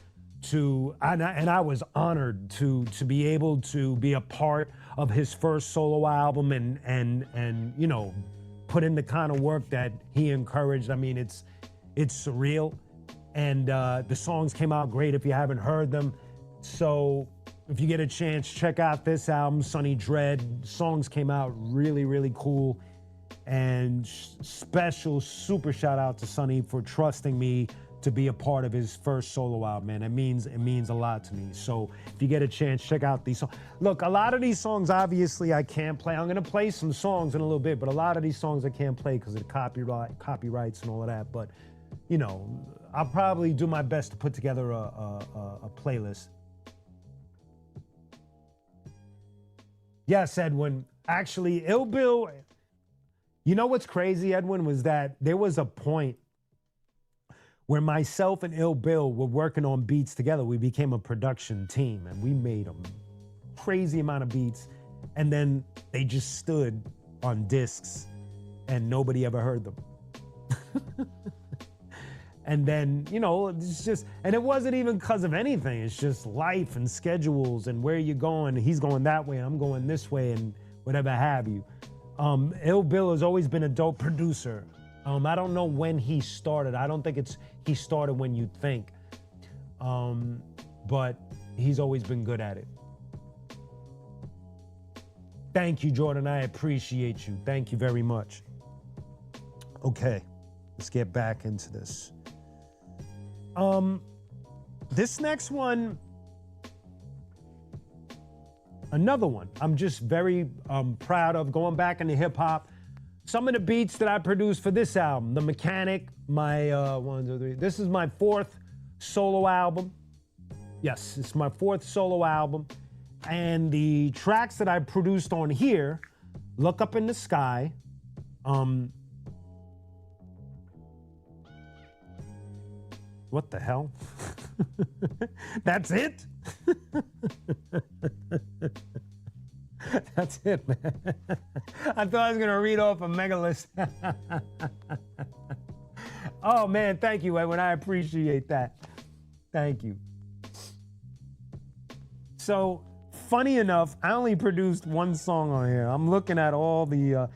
to, and I was honored to be able to be a part of his first solo album and you know, put in the kind of work that he encouraged. I mean, it's surreal. And the songs came out great if you haven't heard them. So if you get a chance, check out this album, Sunny Dread. Songs came out really, really cool. And special super shout out to Sunny for trusting me to be a part of his first solo album, man. It means a lot to me. So if you get a chance, check out these songs. Look, a lot of these songs, obviously, I can't play. I'm gonna play some songs in a little bit, but a lot of these songs I can't play because of the copyrights and all of that. But, you know, I'll probably do my best to put together a playlist. Yes, Edwin. Actually, Ill Bill, you know what's crazy, Edwin, was that there was a point where myself and Ill Bill were working on beats together. We became a production team, and we made a crazy amount of beats, and then they just stood on discs, and nobody ever heard them. And then, you know, it's just, and it wasn't even because of anything. It's just life and schedules and where you're going. He's going that way, I'm going this way, and whatever have you. Ill Bill has always been a dope producer. I don't know when he started. I don't think he started when you think. But he's always been good at it. Thank you, Jordan. I appreciate you. Thank you very much. Okay, let's get back into this. This next one, another one I'm just very proud of, going back into hip hop. Some of the beats that I produced for this album, The Mechanic, my 1, 2, 3. This is my 4th solo album. Yes, it's my 4th solo album. And the tracks that I produced on here, Look Up in the Sky. What the hell? That's it? That's it, man. I thought I was gonna read off a mega list. Oh man, thank you, Edwin. I appreciate that. Thank you. So, funny enough, I only produced one song on here. I'm looking at all the,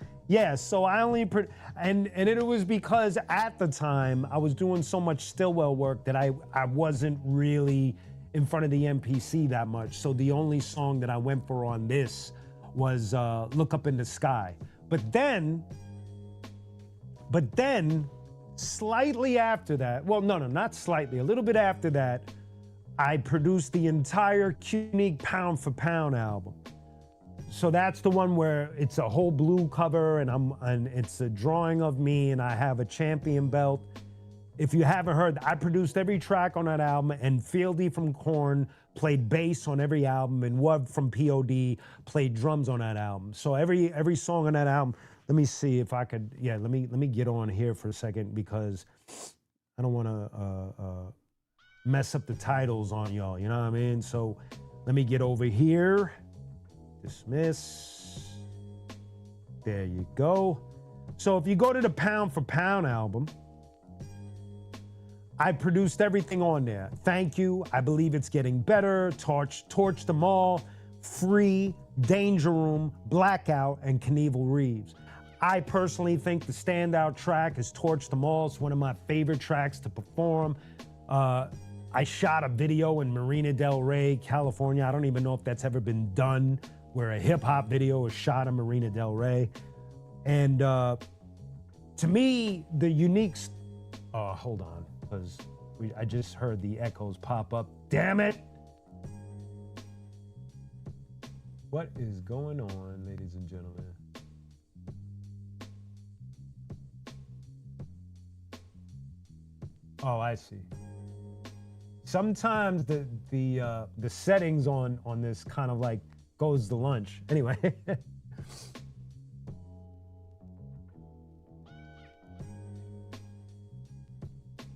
so I only, and it was because at the time I was doing so much Stillwell work that I wasn't really in front of the MPC that much. So the only song that I went for on this was Look Up in the Sky. But then, slightly after that, well, no, not slightly, a little bit after that, I produced the entire qunique Pound for Pound album. So that's the one where it's a whole blue cover and it's a drawing of me and I have a champion belt. If you haven't heard, I produced every track on that album, and Fieldy from Korn played bass on every album, and Wub from POD played drums on that album. So every song on that album, let me see if I could, let me get on here for a second because I don't want to mess up the titles on y'all, you know what I mean? So let me get over here, dismiss, there you go. So if you go to the Pound for Pound album, I produced everything on there. Thank You, I Believe It's Getting Better, Torch Them All, Free, Danger Room, Blackout, and Knievel Reeves. I personally think the standout track is Torch Them All. It's one of my favorite tracks to perform. I shot a video in Marina Del Rey, California. I don't even know if that's ever been done, where a hip hop video is shot in Marina Del Rey. And to me, the unique, hold on. Because I just heard the echoes pop up. Damn it! What is going on, ladies and gentlemen? Oh, I see. Sometimes the settings on this kind of like goes to lunch. Anyway.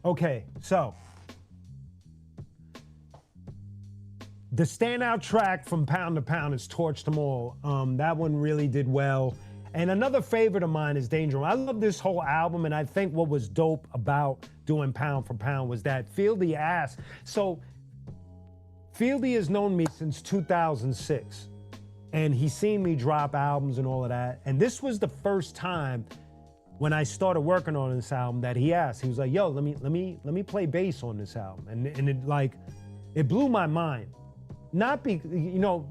Okay, so the standout track from Pound to Pound is Torch Them All. That one really did well. And another favorite of mine is Danger Room. I love this whole album, and I think what was dope about doing Pound for Pound was that Fieldy asked. So Fieldy has known me since 2006, and he's seen me drop albums and all of that. And this was the first time when I started working on this album that he asked. He was like, "Yo, let me play bass on this album," and it blew my mind.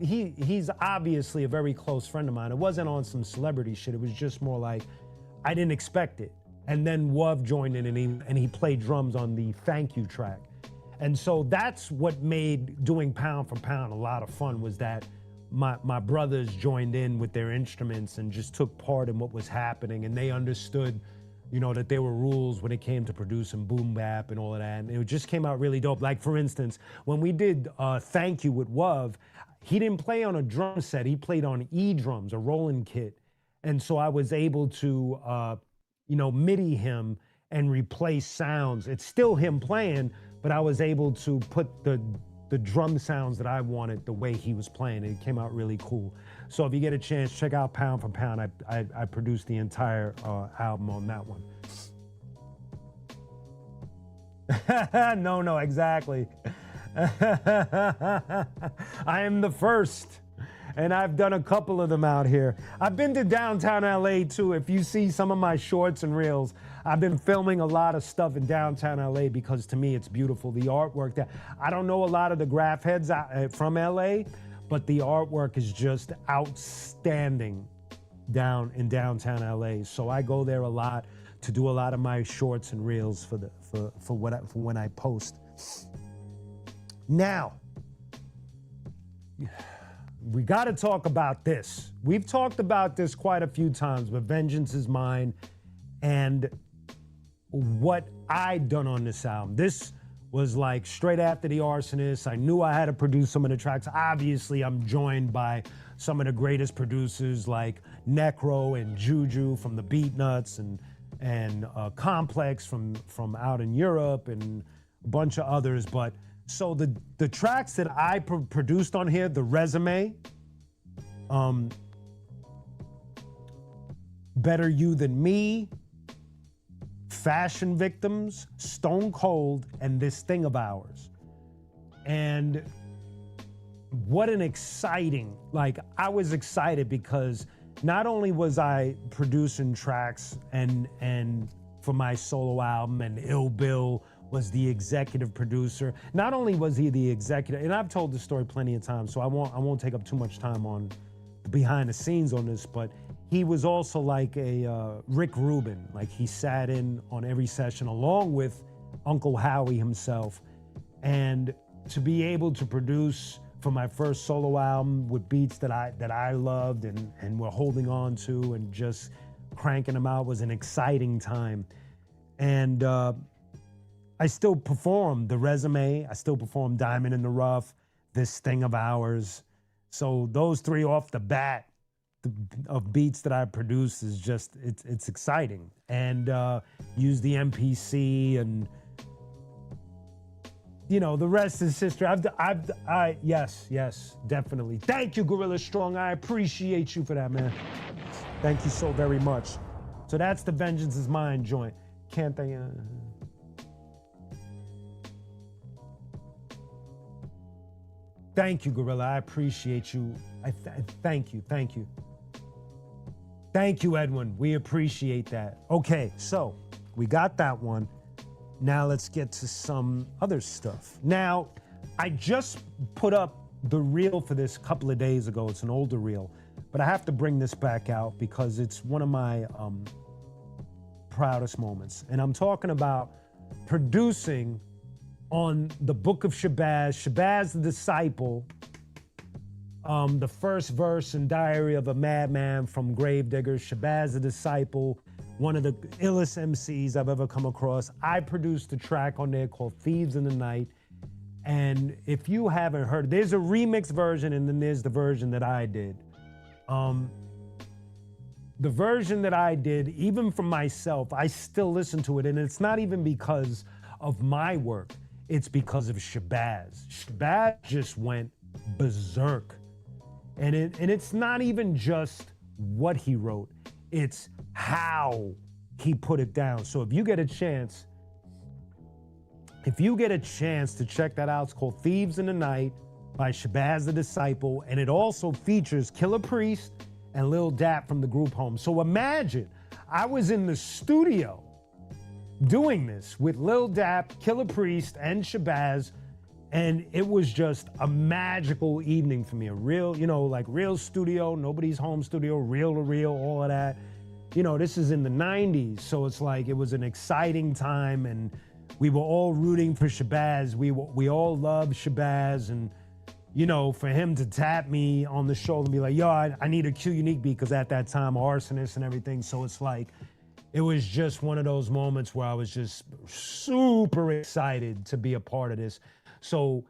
he's obviously a very close friend of mine. It wasn't on some celebrity shit. It was just more like, I didn't expect it. And then Wuv joined in and he played drums on the Thank You track. And so that's what made doing Pound for Pound a lot of fun, was that my brothers joined in with their instruments and just took part in what was happening, and they understood, that there were rules when it came to producing boom bap and all of that. And it just came out really dope. Like, for instance, when we did Thank You with Wuv, he didn't play on a drum set. He played on E-drums, a Roland kit. And so I was able to, MIDI him and replace sounds. It's still him playing, but I was able to put the drum sounds that I wanted the way he was playing. It came out really cool. So if you get a chance, check out Pound for Pound. I produced the entire album on that one. No, exactly. I am the first. And I've done a couple of them out here. I've been to downtown LA too. If you see some of my shorts and reels, I've been filming a lot of stuff in downtown LA because to me it's beautiful. The artwork there. I don't know a lot of the graph heads from LA, but the artwork is just outstanding down in downtown LA. So I go there a lot to do a lot of my shorts and reels for when I post. Now, we got to talk about this. We've talked about this quite a few times, but Vengeance Is Mine and what I'd done on this album. This was like straight after the Arsonists. I knew I had to produce some of the tracks. Obviously, I'm joined by some of the greatest producers like Necro and Juju from the Beatnuts and Complex from out in Europe and a bunch of others. But so the tracks that I produced on here, The Resume, Better You Than Me, Fashion Victims, Stone Cold, and This Thing of Ours. And what an exciting, I was excited because not only was I producing tracks and for my solo album, and Ill Bill was the executive producer. Not only was he the executive, and I've told this story plenty of times, so I won't take up too much time on the behind the scenes on this, but he was also like a Rick Rubin. Like, he sat in on every session along with Uncle Howie himself. And to be able to produce for my first solo album with beats that I loved and were holding on to and just cranking them out was an exciting time. And I still perform The Resume. I still perform Diamond in the Rough, This Thing of Ours. So those three off the bat of beats that I produced is just, it's exciting. And use the MPC and, the rest is history. Yes, definitely. Thank you, Gorilla Strong. I appreciate you for that, man. Thank you so very much. So that's the Vengeance Is Mine joint. Can't they? Thank you, Gorilla. I appreciate you. Thank you. Thank you, Edwin. We appreciate that. Okay, so we got that one. Now let's get to some other stuff. Now, I just put up the reel for this a couple of days ago. It's an older reel, but I have to bring this back out because it's one of my proudest moments. And I'm talking about producing on the Book of Shabazz the Disciple, the first verse in Diary of a Madman from Gravediggers, Shabazz the Disciple, one of the illest MCs I've ever come across. I produced a track on there called Thieves in the Night. And if you haven't heard, there's a remix version and then there's the version that I did. The version that I did, even for myself, I still listen to it, and it's not even because of my work. It's because of Shabazz. Shabazz just went berserk. And it's not even just what he wrote, it's how he put it down. So if you get a chance to check that out, it's called Thieves in the Night by Shabazz the Disciple, and it also features Killer Priest and Lil Dap from the group Home. So imagine, I was in the studio doing this with Lil Dap, Killer Priest, and Shabazz, And it was just a magical evening for me. A real, like real studio, nobody's home studio, reel to reel, all of that. This is in the 90s. So it's like, it was an exciting time, and we were all rooting for Shabazz. We all loved Shabazz, and for him to tap me on the shoulder and be like, yo, I need a qunique beat, because at that time, Arsonists and everything. So it's like, it was just one of those moments where I was just super excited to be a part of this. So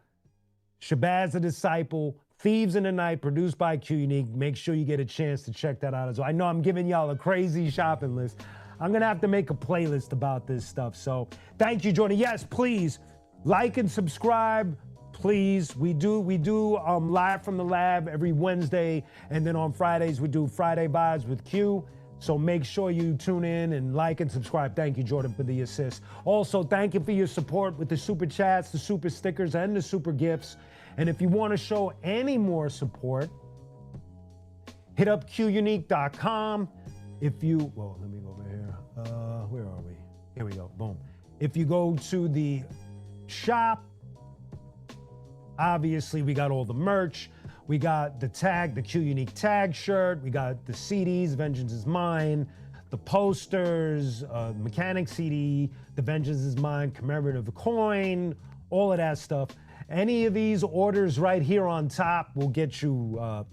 Shabazz the Disciple, Thieves in the Night, produced by qunique. Make sure you get a chance to check that out as well. I know I'm giving y'all a crazy shopping list. I'm going to have to make a playlist about this stuff. So thank you, Jordan. Yes, please like and subscribe. Please, we do live from the lab every Wednesday, and then on Fridays we do Friday Vibes with Q. So make sure you tune in and like and subscribe. Thank you, Jordan, for the assist. Also, thank you for your support with the super chats, the super stickers, and the super gifts. And if you want to show any more support, hit up qunique.com. Let me go over here. Where are we? Here we go. Boom. If you go to the shop, obviously we got all the merch. We got the tag, the qunique tag shirt. We got the CDs, Vengeance is Mine, the posters, Mechanic CD, the Vengeance is Mine commemorative coin, all of that stuff. Any of these orders right here on top will get you,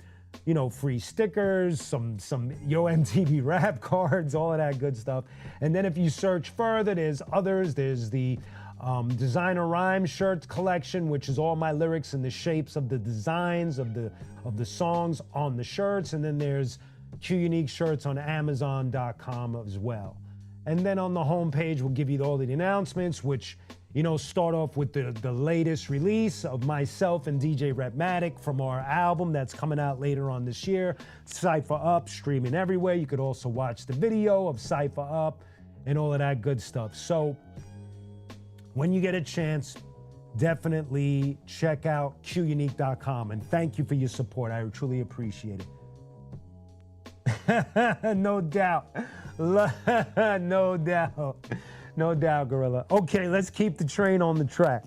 free stickers, some Yo MTV rap cards, all of that good stuff. And then if you search further, there's others. There's the designer rhyme shirts collection, which is all my lyrics in the shapes of the designs of the songs on the shirts. And then there's qunique shirts on Amazon.com as well. And then on the homepage, we'll give you all the announcements, which start off with the latest release of myself and DJ Rhapmatic from our album that's coming out later on this year, Cypher Up, streaming everywhere. You could also watch the video of Cypher Up and all of that good stuff. So when you get a chance, definitely check out qunique.com, and thank you for your support. I truly appreciate it. No doubt. No doubt. No doubt, Gorilla. Okay, let's keep the train on the track.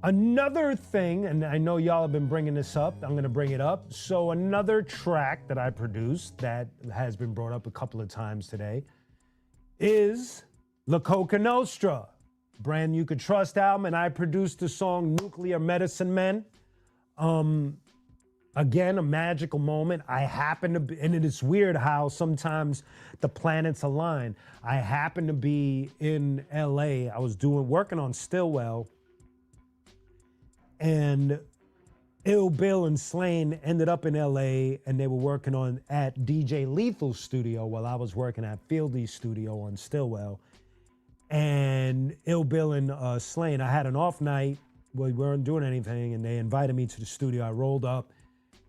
Another thing, and I know y'all have been bringing this up, I'm going to bring it up. So another track that I produced that has been brought up a couple of times today is La Coka Nostra, brand You Could Trust album, and I produced the song Nuclear Medicine Men. Again, a magical moment. I happen to be, and it is weird how sometimes the planets align. I happened to be in LA. I was working on Stillwell, and Ill Bill and Slain ended up in LA, and they were working at DJ Lethal's studio while I was working at Fieldy's studio on Stillwell. And Ill Bill and Slain, I had an off night. We weren't doing anything, and they invited me to the studio. I rolled up,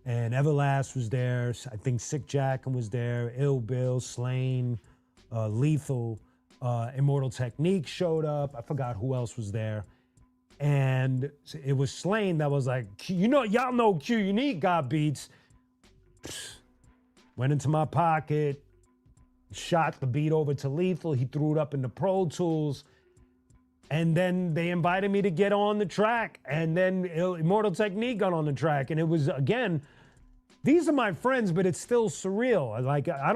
and Everlast was there. I think Sick Jack was there. Ill Bill, Slain, Lethal, Immortal Technique showed up. I forgot who else was there. And it was Slain that was like, y'all know qunique got beats. Went into my pocket, shot the beat over to Lethal. He threw it up in the Pro Tools. And then they invited me to get on the track. And then Immortal Technique got on the track. And it was, again, these are my friends, but it's still surreal. Like, I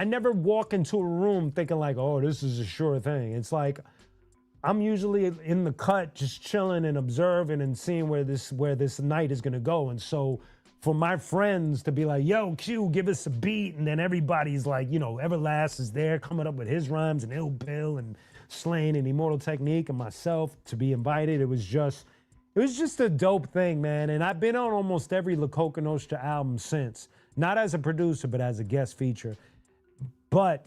never walk into a room thinking like, oh, this is a sure thing. It's like, I'm usually in the cut, just chilling and observing and seeing where this night is gonna go. And so for my friends to be like, yo, Q, give us a beat, and then everybody's like, Everlast is there coming up with his rhymes, and Ill Bill and Slain and Immortal Technique and myself to be invited. It was just a dope thing, man. And I've been on almost every La Coka Nostra album since, not as a producer, but as a guest feature. But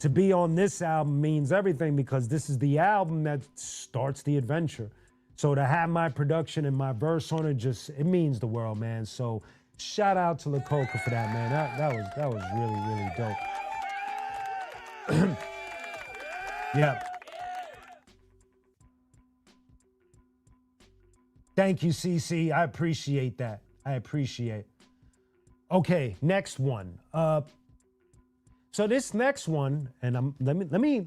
to be on this album means everything, because this is the album that starts the adventure. So to have my production and my verse on it, it means the world, man. So shout out to La Coka for that, man. That was really, really dope. Yeah. Thank you, CC. I appreciate that. I appreciate. Okay, next one. So this next one, and let me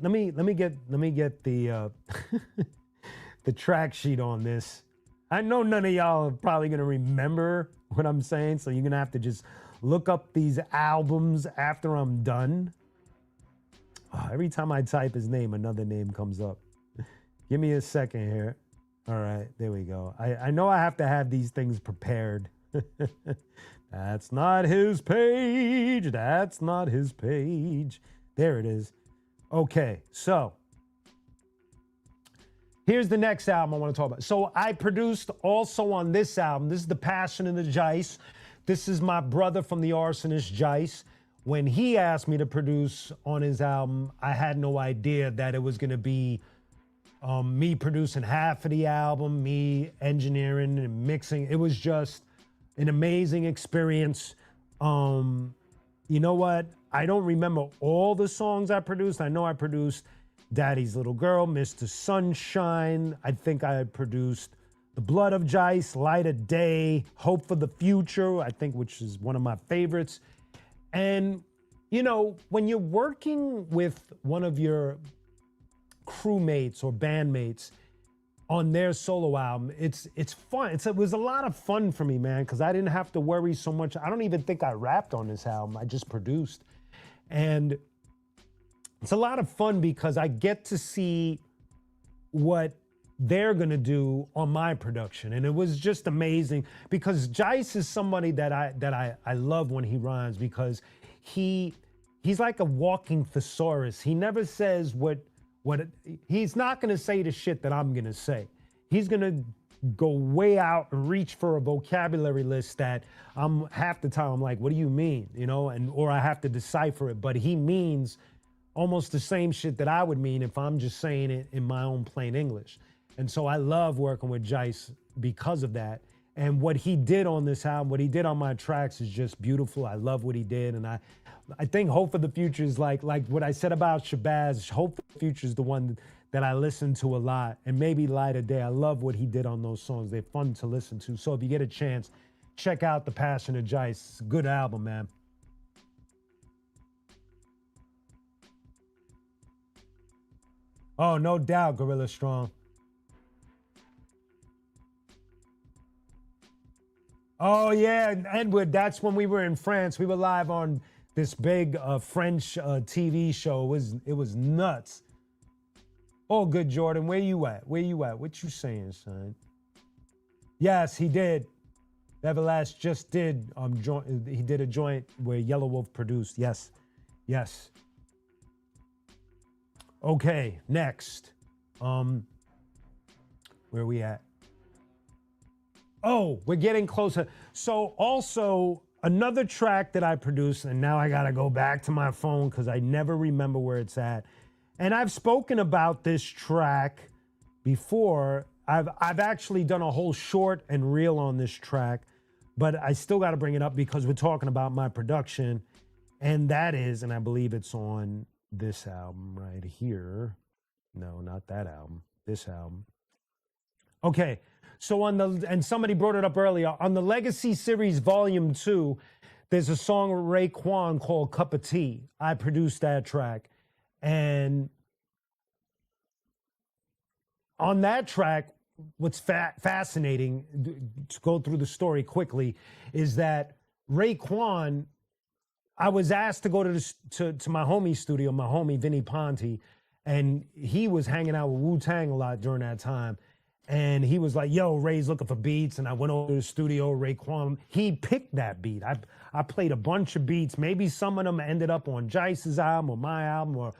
get the the track sheet on this. I know none of y'all are probably gonna remember what I'm saying, so you're gonna have to just look up these albums after I'm done. Oh, every time I type his name, another name comes up. Give me a second here. All right, there we go. I know I have to have these things prepared. That's not his page. That's not his page. There it is. Okay, so here's the next album I want to talk about. So I produced also on this album. This is The Passion and the Jice. This is my brother from the Arsonists, Jice. When he asked me to produce on his album, I had no idea that it was going to be me producing half of the album, me engineering and mixing. It was just an amazing experience. You know what? I don't remember all the songs I produced. I know I produced Daddy's Little Girl, Mr. Sunshine. I think I had produced The Blood of Jice, Light of Day, Hope for the Future, I think, which is one of my favorites. And, you know, when you're working with one of your crewmates or bandmates on their solo album, it's fun. It was a lot of fun for me, man, because I didn't have to worry so much. I don't even think I rapped on this album. I just produced. And it's a lot of fun because I get to see what they're going to do on my production. And it was just amazing because Jice is somebody that I love when he rhymes, because he's like a walking thesaurus. He never says he's not going to say the shit that I'm going to say. He's going to go way out and reach for a vocabulary list that I'm half the time I'm like, what do you mean? You know, or I have to decipher it, but he means almost the same shit that I would mean if I'm just saying it in my own plain English. And so I love working with Jice because of that. And what he did on this album, what he did on my tracks is just beautiful. I love what he did. And I think Hope for the Future is like what I said about Shabazz. Hope for the Future is the one that I listen to a lot. And maybe Light of Day. I love what he did on those songs. They're fun to listen to. So if you get a chance, check out The Passion of Jice. It's a good album, man. Oh, no doubt, Gorilla Strong. Oh, yeah, Edward, that's when we were in France. We were live on this big French TV show. It was nuts. Oh, good, Jordan. Where you at? Where you at? What you saying, son? Yes, he did. Everlast just did. He did a joint where Yellow Wolf produced. Yes, yes. Okay, next. Where are we at? Oh, we're getting closer. So also another track that I produced, and now I gotta go back to my phone because I never remember where it's at. And I've spoken about this track before. I've actually done a whole short and reel on this track, but I still gotta bring it up because we're talking about my production. And that is, and I believe it's on this album right here. No, not that album. This album. Okay. So and somebody brought it up earlier, on the Legacy Series Volume 2, there's a song with Raekwon called Cup of Tea. I produced that track. And on that track, what's fascinating, to go through the story quickly, is that Raekwon, I was asked to go to my homie studio, my homie Vinny Ponte, and he was hanging out with Wu-Tang a lot during that time. And he was like, yo, Ray's looking for beats. And I went over to the studio, Raekwon. He picked that beat. I played a bunch of beats. Maybe some of them ended up on Jice's album or my album or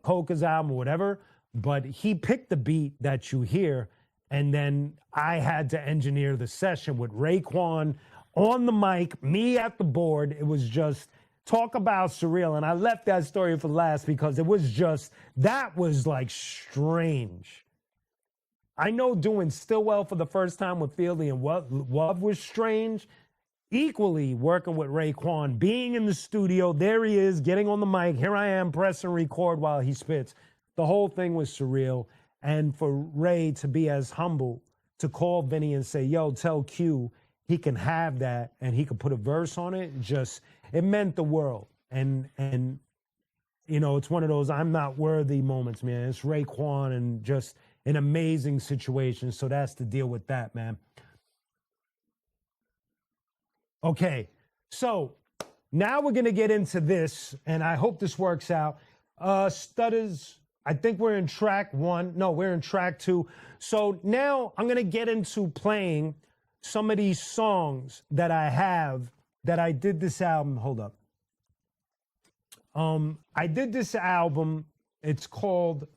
Coka's album or whatever. But he picked the beat that you hear. And then I had to engineer the session with Raekwon on the mic, me at the board. It was just, talk about surreal. And I left that story for last because it was just, that was like strange. I know doing Stillwell for the first time with Fieldy and Love was strange. Equally working with Raekwon, being in the studio, there he is, getting on the mic. Here I am, pressing record while he spits. The whole thing was surreal. And for Ray to be as humble, to call Vinny and say, yo, tell Q he can have that and he could put a verse on it, just, it meant the world. And you know, it's one of those I'm not worthy moments, man. It's Raekwon and just an amazing situation. So that's the deal with that, man. Okay, so now we're gonna get into this, and I hope this works out. Stutters, I think we're in track 1. No, we're in track 2. So now I'm gonna get into playing some of these songs that I have that I did this album. Hold up. I did this album. It's called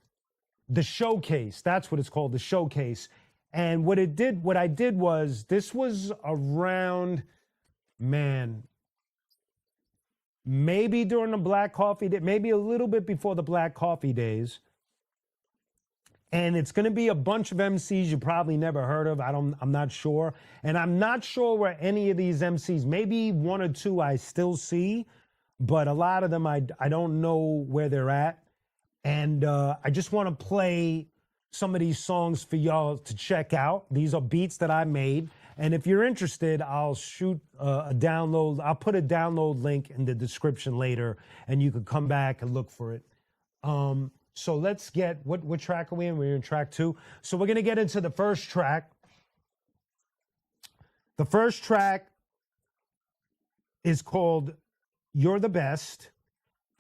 The Showcase. That's what it's called, The Showcase. And what I did was, this was around, man, maybe during the Black Coffee Day, maybe a little bit before the Black Coffee Days. And it's going to be a bunch of MCs you probably never heard of. I'm not sure. And I'm not sure where any of these MCs, maybe 1 or 2 I still see, but a lot of them I don't know where they're at. And I just want to play some of these songs for y'all to check out. These are beats that I made. And if you're interested, I'll shoot a download. I'll put a download link in the description later, and you can come back and look for it. So let's get, what track are we in? We're in track 2. So we're going to get into the first track. The first track is called You're the Best.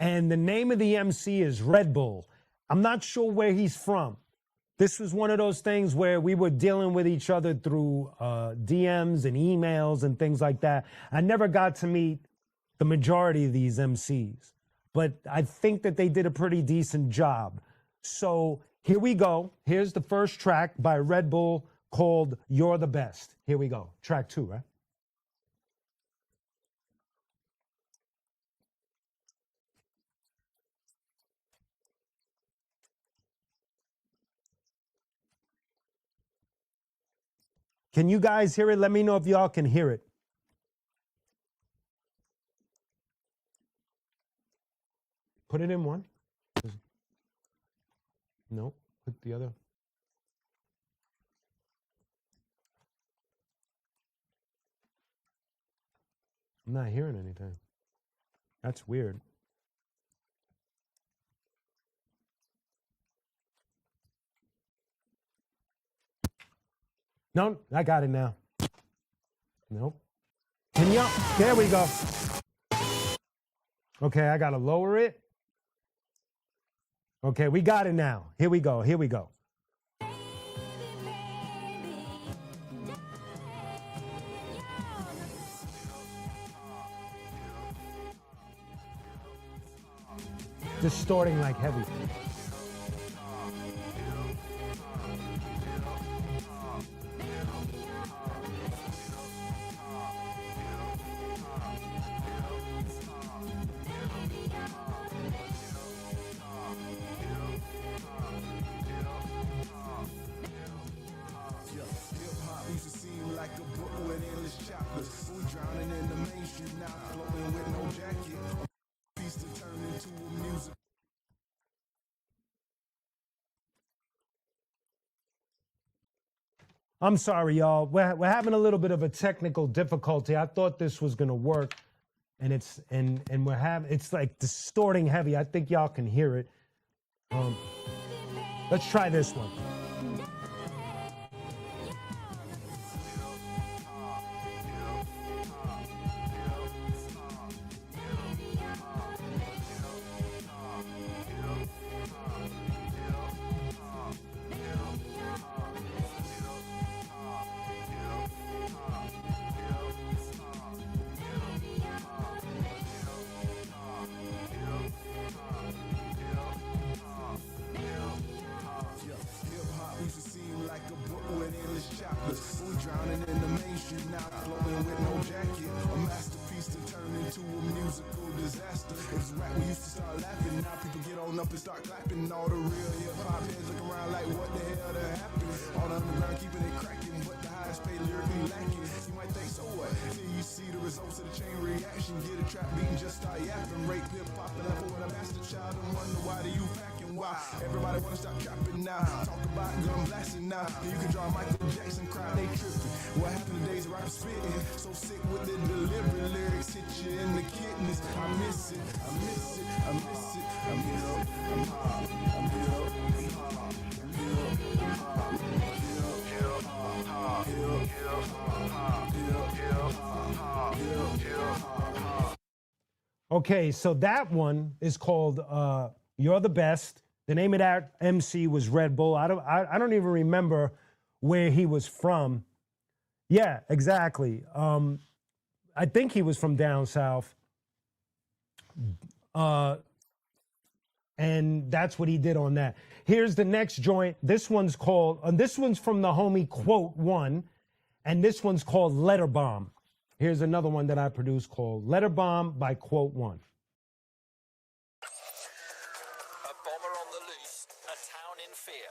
And the name of the MC is Red Bull. I'm not sure where he's from. This was one of those things where we were dealing with each other through DMs and emails and things like that. I never got to meet the majority of these MCs, but I think that they did a pretty decent job. So here we go. Here's the first track by Red Bull called You're the Best. Here we go. Track 2, right? Can you guys hear it? Let me know if y'all can hear it. Put it in one. No, put the other. I'm not hearing anything. That's weird. No, I got it now. Nope. Can y'all? There we go. Okay, I gotta lower it. Okay, we got it now. Here we go. Here we go. Distorting like heavy. I'm sorry, y'all. We're having a little bit of a technical difficulty. I thought this was gonna work, and it's like distorting heavy. I think y'all can hear it. Let's try this one. Everybody wanna stop trapping now. Talk about gun blasting now. You can draw Michael Jackson crowd, they tripping. What happened to days of rap spitting? So sick with the delivery lyrics, hit you in the kidneys. I miss it, I miss it, I miss it, I Okay, so that one is called You're the Best. The name of that MC was Red Bull. I don't even remember where he was from. Yeah, exactly. I think he was from down south. And that's what he did on that. Here's the next joint. This one's called, this one's from the homie Quote One, and this one's called Letter Bomb. Here's another one that I produced called Letter Bomb by Quote One. A bomber on the loose, a town in fear.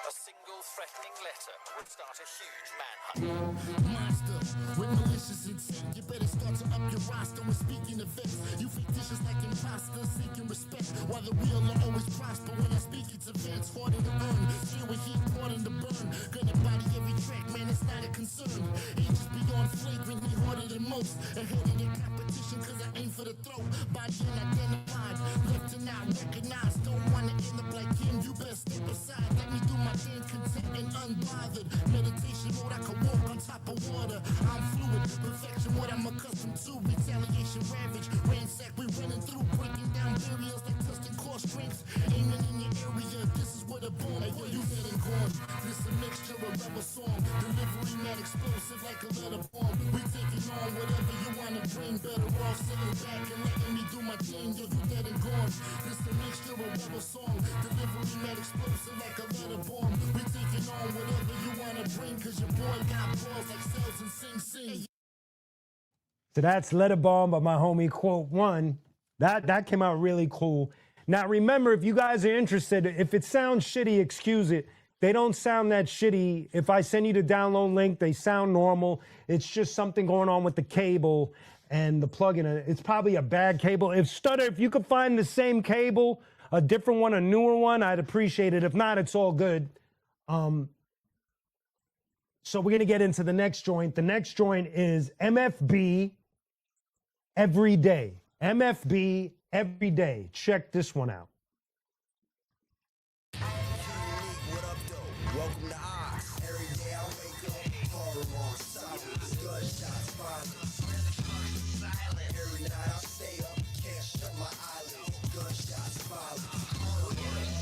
A single threatening letter would start a huge manhunt. Monster with malicious intent. You better start to up your roster when speaking events. You fictitious like imposters seeking respect. While the real will always prosper when I speak its events. Harder to earn, still with heat, harder to burn. Gonna body every track, man, it's not a concern. Ages beyond flagrantly harder than most. Ahead of the competition, cause I aim for the throat. Body unidentified, left to not recognize. Don't wanna end up like him, you best step aside. Let me do my thing, content and unbothered. Meditation mode, I can walk on top of water. I'm fluid, perfection, what I'm accustomed to. Retaliation, ravage, ransack, we running through. Breaking down barriers like testing core strengths. Aiming in your area, this is where the bomb. Hey, where you getting gone? This a mixture of rebel song. Delivery mad explosive like a letter bomb. We taking on whatever you wanna bring. Better off sitting back and letting me do my thing. Yo, you dead and gone. This a mixture of rebel song. Delivery mad explosive like a letter bomb. We taking on whatever you wanna bring. Cause your boy got balls like cells and sing. So that's Letter Bomb by my homie Quote One. That came out really cool. Now remember, if you guys are interested, if it sounds shitty, excuse it. They don't sound that shitty. If I send you the download link, they sound normal. It's just something going on with the cable and the plug-in. It's probably a bad cable. If you could find the same cable, a different one, a newer one, I'd appreciate it. If not, it's all good. So we're gonna get into the next joint. The next joint is MFB Every Day. MFB Every Day. Check this one out. What up, though? Welcome to Oz. Every day I wake up, horror on silence, gunshots, violence. Every night I stay up, can't shut my eyelids, gunshots, violence.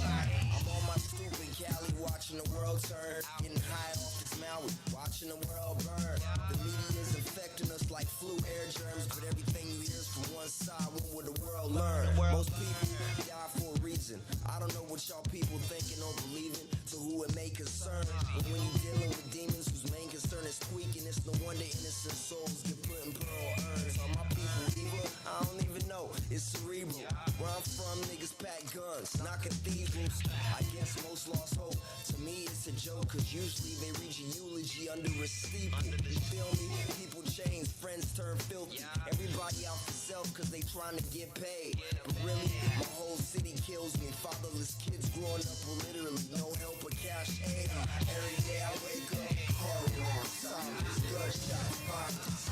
I'm on my stoop in Cali, watching the world turn, getting high off its Maui, watching the world burn. The media is infecting us like flu, air germs, but everything you hear is from one side. When will the world learn? Most people die for a reason. I don't know what y'all people thinking or believing, to who it may concern. But when you're dealing with demons whose main concern is tweaking, it's no wonder innocent souls get put in pearl urns. Are my people evil? I don't even know. It's cerebral. Where I'm from, niggas pack guns, not cathedrals. I guess most lost hope. To me, it's a joke, cause usually they read your eulogy under a steeple. You feel me? People change, friends turn filthy. Everybody out for self, cause they trying to get paid. But really, my whole city kills me. Fatherless kids growing up with literally no help or cash aid. Every day I wake up, horror on silence, gunshots, violence.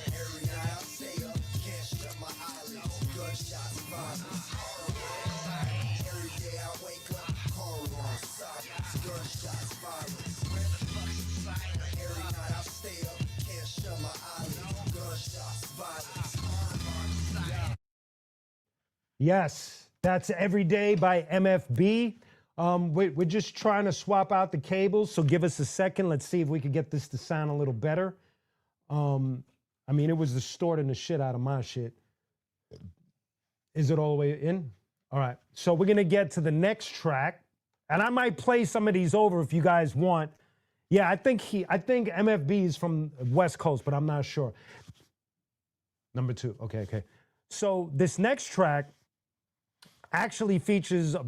Every night I stay up, can't shut my eyelids, gunshots, violence. Every day I wake up, horror on silence, gunshots, violence. Every night I stay up, can't shut my eyelids, gunshots, violence. Yes, that's Every Day by MFB. We're just trying to swap out the cables, so give us a second. Let's see if we could get this to sound a little better. I mean, it was distorting the shit out of my shit. Is it all the way in? All right, so we're gonna get to the next track, and I might play some of these over if you guys want. Yeah, I think MFB is from West Coast, but I'm not sure. Number 2, okay. So this next track actually features a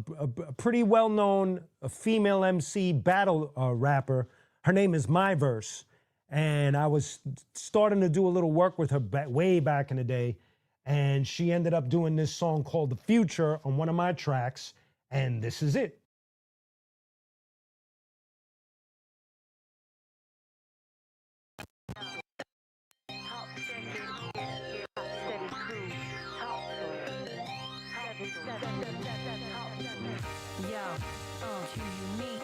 pretty well-known female MC battle rapper. Her name is My Verse, and I was starting to do a little work with her way back in the day, and she ended up doing this song called The Future on one of my tracks, and this is it. Qunique,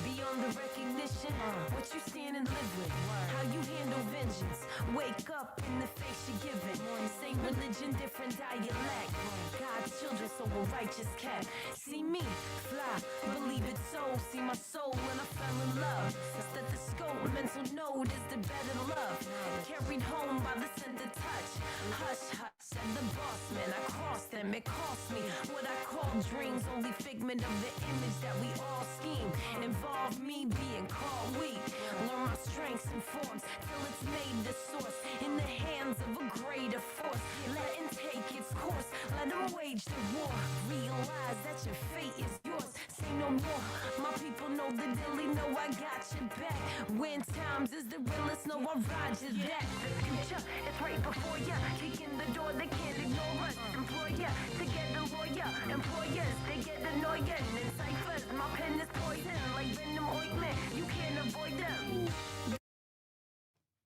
beyond the recognition. passion, what you stand and live with, how you handle vengeance. Wake up in the face you're given. Same religion, different dialect. God's children, so a righteous cat. See me fly, believe it so. See my soul when I fell in love. Stethoscope, mental note is the better love. Carried home by the center touch. Hush, hush, said the boss man. I crossed them, it cost me what I call dreams. Only figment of the image that we all scheme. Involve me being called weak. Learn my strengths and forms till it's made the source in the hands of a greater force. Let it take its course. Let them wage the war. Realize that your fate is yours. Say no more. My people know the dilly, know I got your back. When times is the realest, know I ride you that. The future is right before ya. Kick in the door, they can't ignore us. Employer, to get the lawyer. Employers, they get annoyed. And ciphers, my pen is poison. Like venom ointment, you can't avoid them.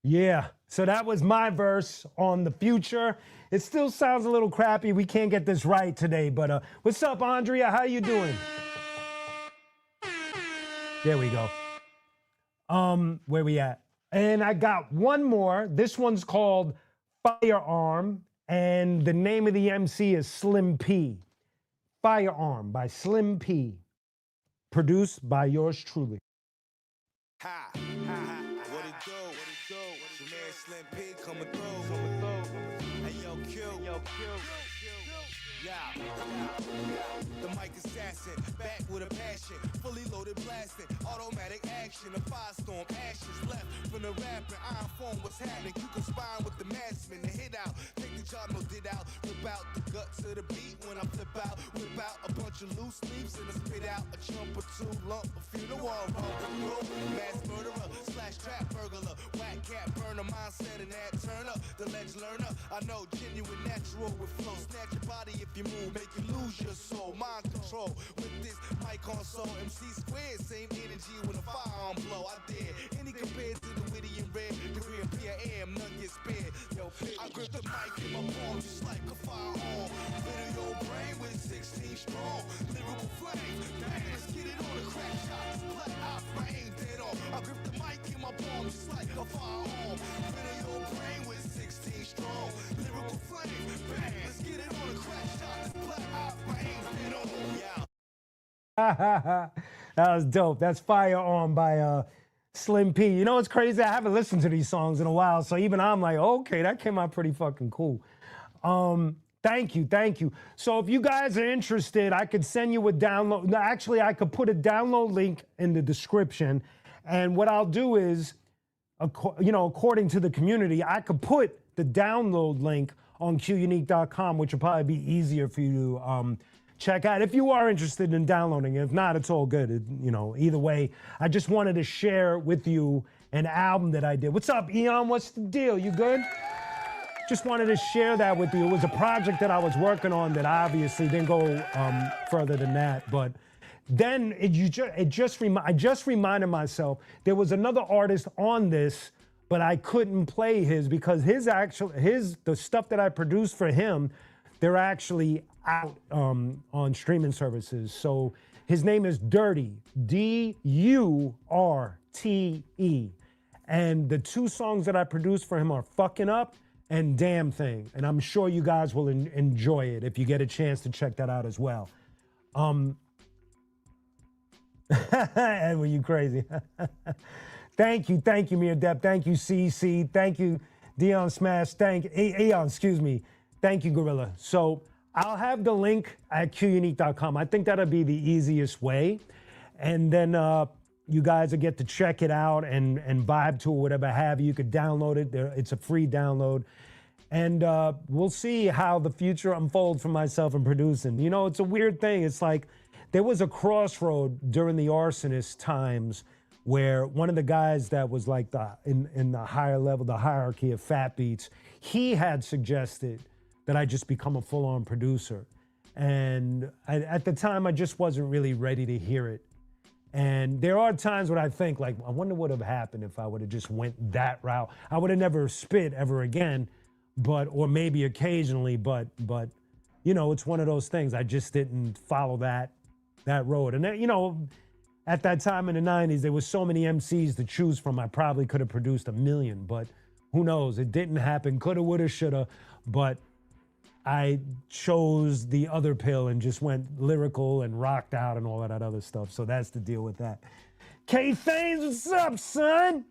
Yeah, so that was my verse on the future. It still sounds a little crappy. We can't get this right today, but what's up, Andrea? How you doing? There we go. Where we at? And I got one more. This one's called Firearm, and the name of the MC is Slim P. Firearm by Slim P. Produced by yours truly. Ha, ha, ha, what it do? Your man Slim P coming through. Hey, yo, Q. Yeah. The mic assassin, back with a passion, fully loaded blasting, automatic action, a firestorm, ashes left from the rapper, iron phone, what's happening? You can spine with the massman, the hit out, take the job, no did out, rip out the guts of the beat when I flip out, whip out a bunch of loose leaves and I spit out a chump or two, lump, a few to all wrong, mass murderer, slash trap burglar, whack cat burner, mindset and that turn up, the ledge learner, I know genuine natural with flow, snatch your body if you move, make you lose your soul, mind control, with this mic on soul, MC squared, same energy when a firearm blow, I dare, any compared to the witty and red, degree of PM, none get spared, yo, I grip the mic in my palm just like a firearm, fill your brain with 16 strong, lyrical flames, bang, let's get it on a crack shot, black out, my aim dead on, I grip the mic in my palm just like a firearm, fill your brain with 16 strong, lyrical flames, bang, let's get it on a crack shot, black out, my aim dead on, yeah. That was dope. That's Firearm by Slim P. You know what's crazy? I haven't listened to these songs in a while, so even I'm like, okay, that came out pretty fucking cool. Thank you. So if you guys are interested, I could send you a download. No, actually, I could put a download link in the description, and what I'll do is, according to the community, I could put the download link on qunique.com, which will probably be easier for you to check out if you are interested in downloading it. If not, it's all good. Either way, I just wanted to share with you an album that I did. What's up, Eon? What's the deal? You good? Just wanted to share that with you. It was a project that I was working on that obviously didn't go further than that. But then I just reminded myself there was another artist on this, but I couldn't play his because the stuff that I produced for him, they're actually out on streaming services. So his name is Dirty, Durte. And the two songs that I produced for him are Fucking Up and Damn Thing. And I'm sure you guys will enjoy it if you get a chance to check that out as well. Edwin, you crazy. Thank you, Mia Depp. Thank you, CC. Thank you, Dion Smash. Aeon, excuse me. Thank you, Gorilla. So I'll have the link at qunique.com. I think that'll be the easiest way. And then you guys will get to check it out and vibe to it, whatever have you. You could download it. It's a free download. And we'll see how the future unfolds for myself in producing. It's a weird thing. It's like there was a crossroad during the Arsonists times where one of the guys that was like in the higher level, the hierarchy of Fat Beats, he had suggested that I just become a full-on producer. And at the time, I just wasn't really ready to hear it. And there are times when I think, like, I wonder what would have happened if I would have just went that route. I would have never spit ever again, or maybe occasionally, but it's one of those things. I just didn't follow that road. And at that time in the 90s, there were so many MCs to choose from. I probably could have produced a million, but who knows? It didn't happen. Coulda, woulda, shoulda. But I chose the other pill and just went lyrical and rocked out and all of that other stuff. So that's the deal with that. K Thames, what's up, son?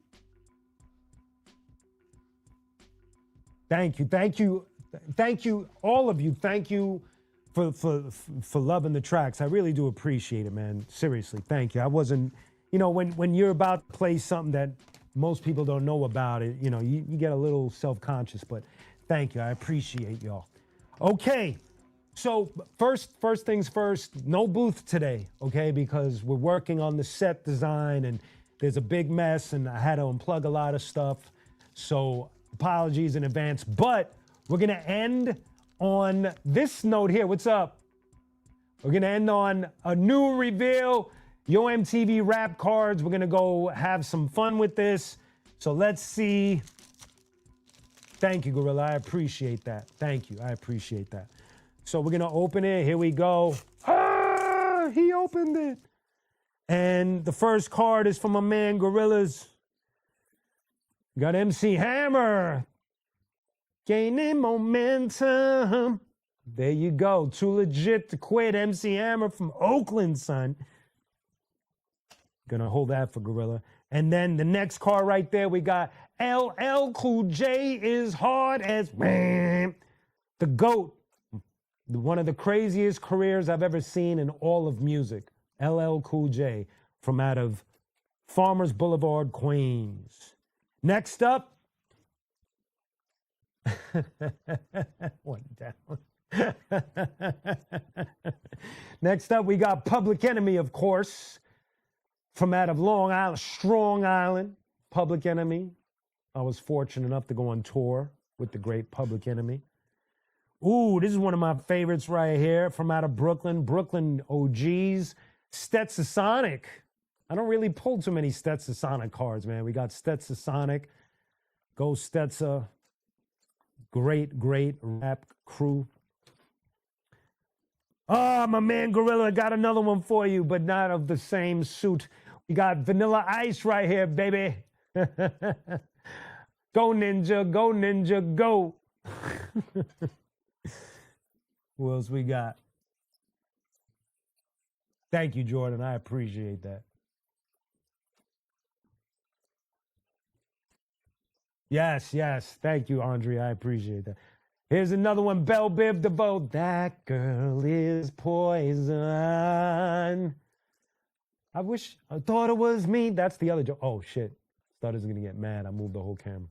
Thank you, all of you. Thank you for loving the tracks. I really do appreciate it, man. Seriously, thank you. I wasn't, when you're about to play something that most people don't know about it, you get a little self-conscious, but thank you. I appreciate y'all. Okay, so first things first, no booth today, okay, because we're working on the set design and there's a big mess and I had to unplug a lot of stuff. So apologies in advance, but we're going to end on this note here. What's up? We're going to end on a new reveal, Yo MTV rap cards. We're going to go have some fun with this. So let's see. Thank you, Gorilla. I appreciate that. Thank you. I appreciate that. So we're going to open it. Here we go. Ah, he opened it. And the first card is from my man, Gorilla's. We got MC Hammer. Gaining momentum. There you go. Too legit to quit. MC Hammer from Oakland, son. Gonna hold that for Gorilla. And then the next card right there, we got LL Cool J is hard as man. The GOAT. One of the craziest careers I've ever seen in all of music. LL Cool J from out of Farmers Boulevard, Queens. Next up. One down. Next up, we got Public Enemy, of course, from out of Long Island, Strong Island. Public Enemy. I was fortunate enough to go on tour with the great Public Enemy. Ooh, this is one of my favorites right here from out of Brooklyn. Brooklyn OGs. Stetsasonic. I don't really pull too many Stetsasonic cards, man. We got Stetsasonic. Go Stetsa. Great rap crew. Oh, my man Gorilla got another one for you, but not of the same suit. We got Vanilla Ice right here, baby. Go Ninja, go Ninja, go. Who else we got? Thank you, Jordan. I appreciate that. Yes. Thank you, Andre. I appreciate that. Here's another one. Belle Biv DeVoe. That girl is poison. I thought it was me. That's the other joke. Oh, shit. Thought I was going to get mad. I moved the whole camera.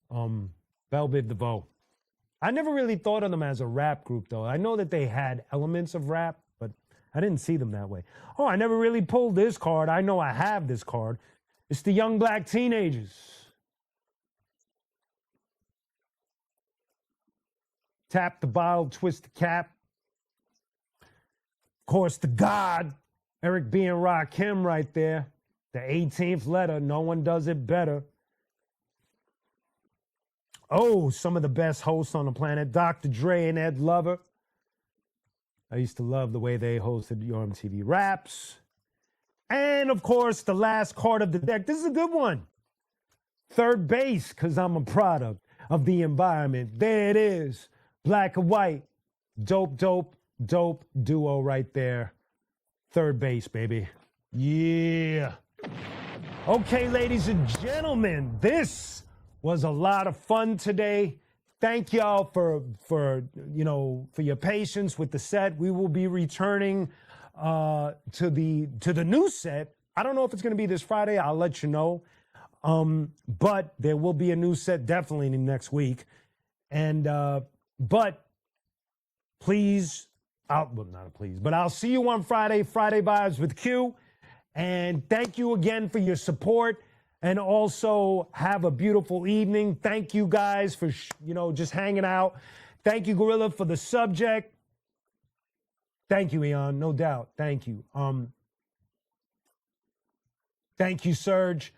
Belle Biv DeVoe. I never really thought of them as a rap group, though. I know that they had elements of rap, but I didn't see them that way. Oh, I never really pulled this card. I know I have this card. It's the Young Black Teenagers. Tap the bottle, twist the cap. Of course, the God, Eric B. and Rakim right there. The 18th letter, no one does it better. Oh, some of the best hosts on the planet, Dr. Dre and Ed Lover. I used to love the way they hosted Yo MTV Raps. And, of course, the last card of the deck. This is a good one. Third base, because I'm a product of the environment. There it is. Black and white. Dope duo right there. Third base, baby. Yeah. Okay, ladies and gentlemen, this was a lot of fun today. Thank y'all for your patience with the set. We will be returning to the new set. I don't know if it's going to be this Friday. I'll let you know. But there will be a new set definitely next week. And but please, I'll see you on Friday Vibes with Q. And thank you again for your support. And also have a beautiful evening. Thank you guys for, just hanging out. Thank you, Gorilla, for the subject. Thank you, Eon, no doubt. Thank you. Thank you, Serge.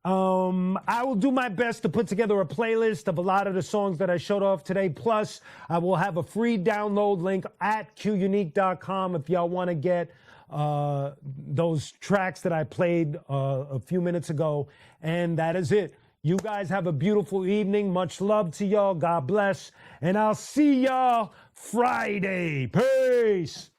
I will do my best to put together a playlist of a lot of the songs that I showed off today. Plus, I will have a free download link at qunique.com if y'all want to get those tracks that I played a few minutes ago. And that is it. You guys have a beautiful evening. Much love to y'all. God bless. And I'll see y'all Friday. Peace.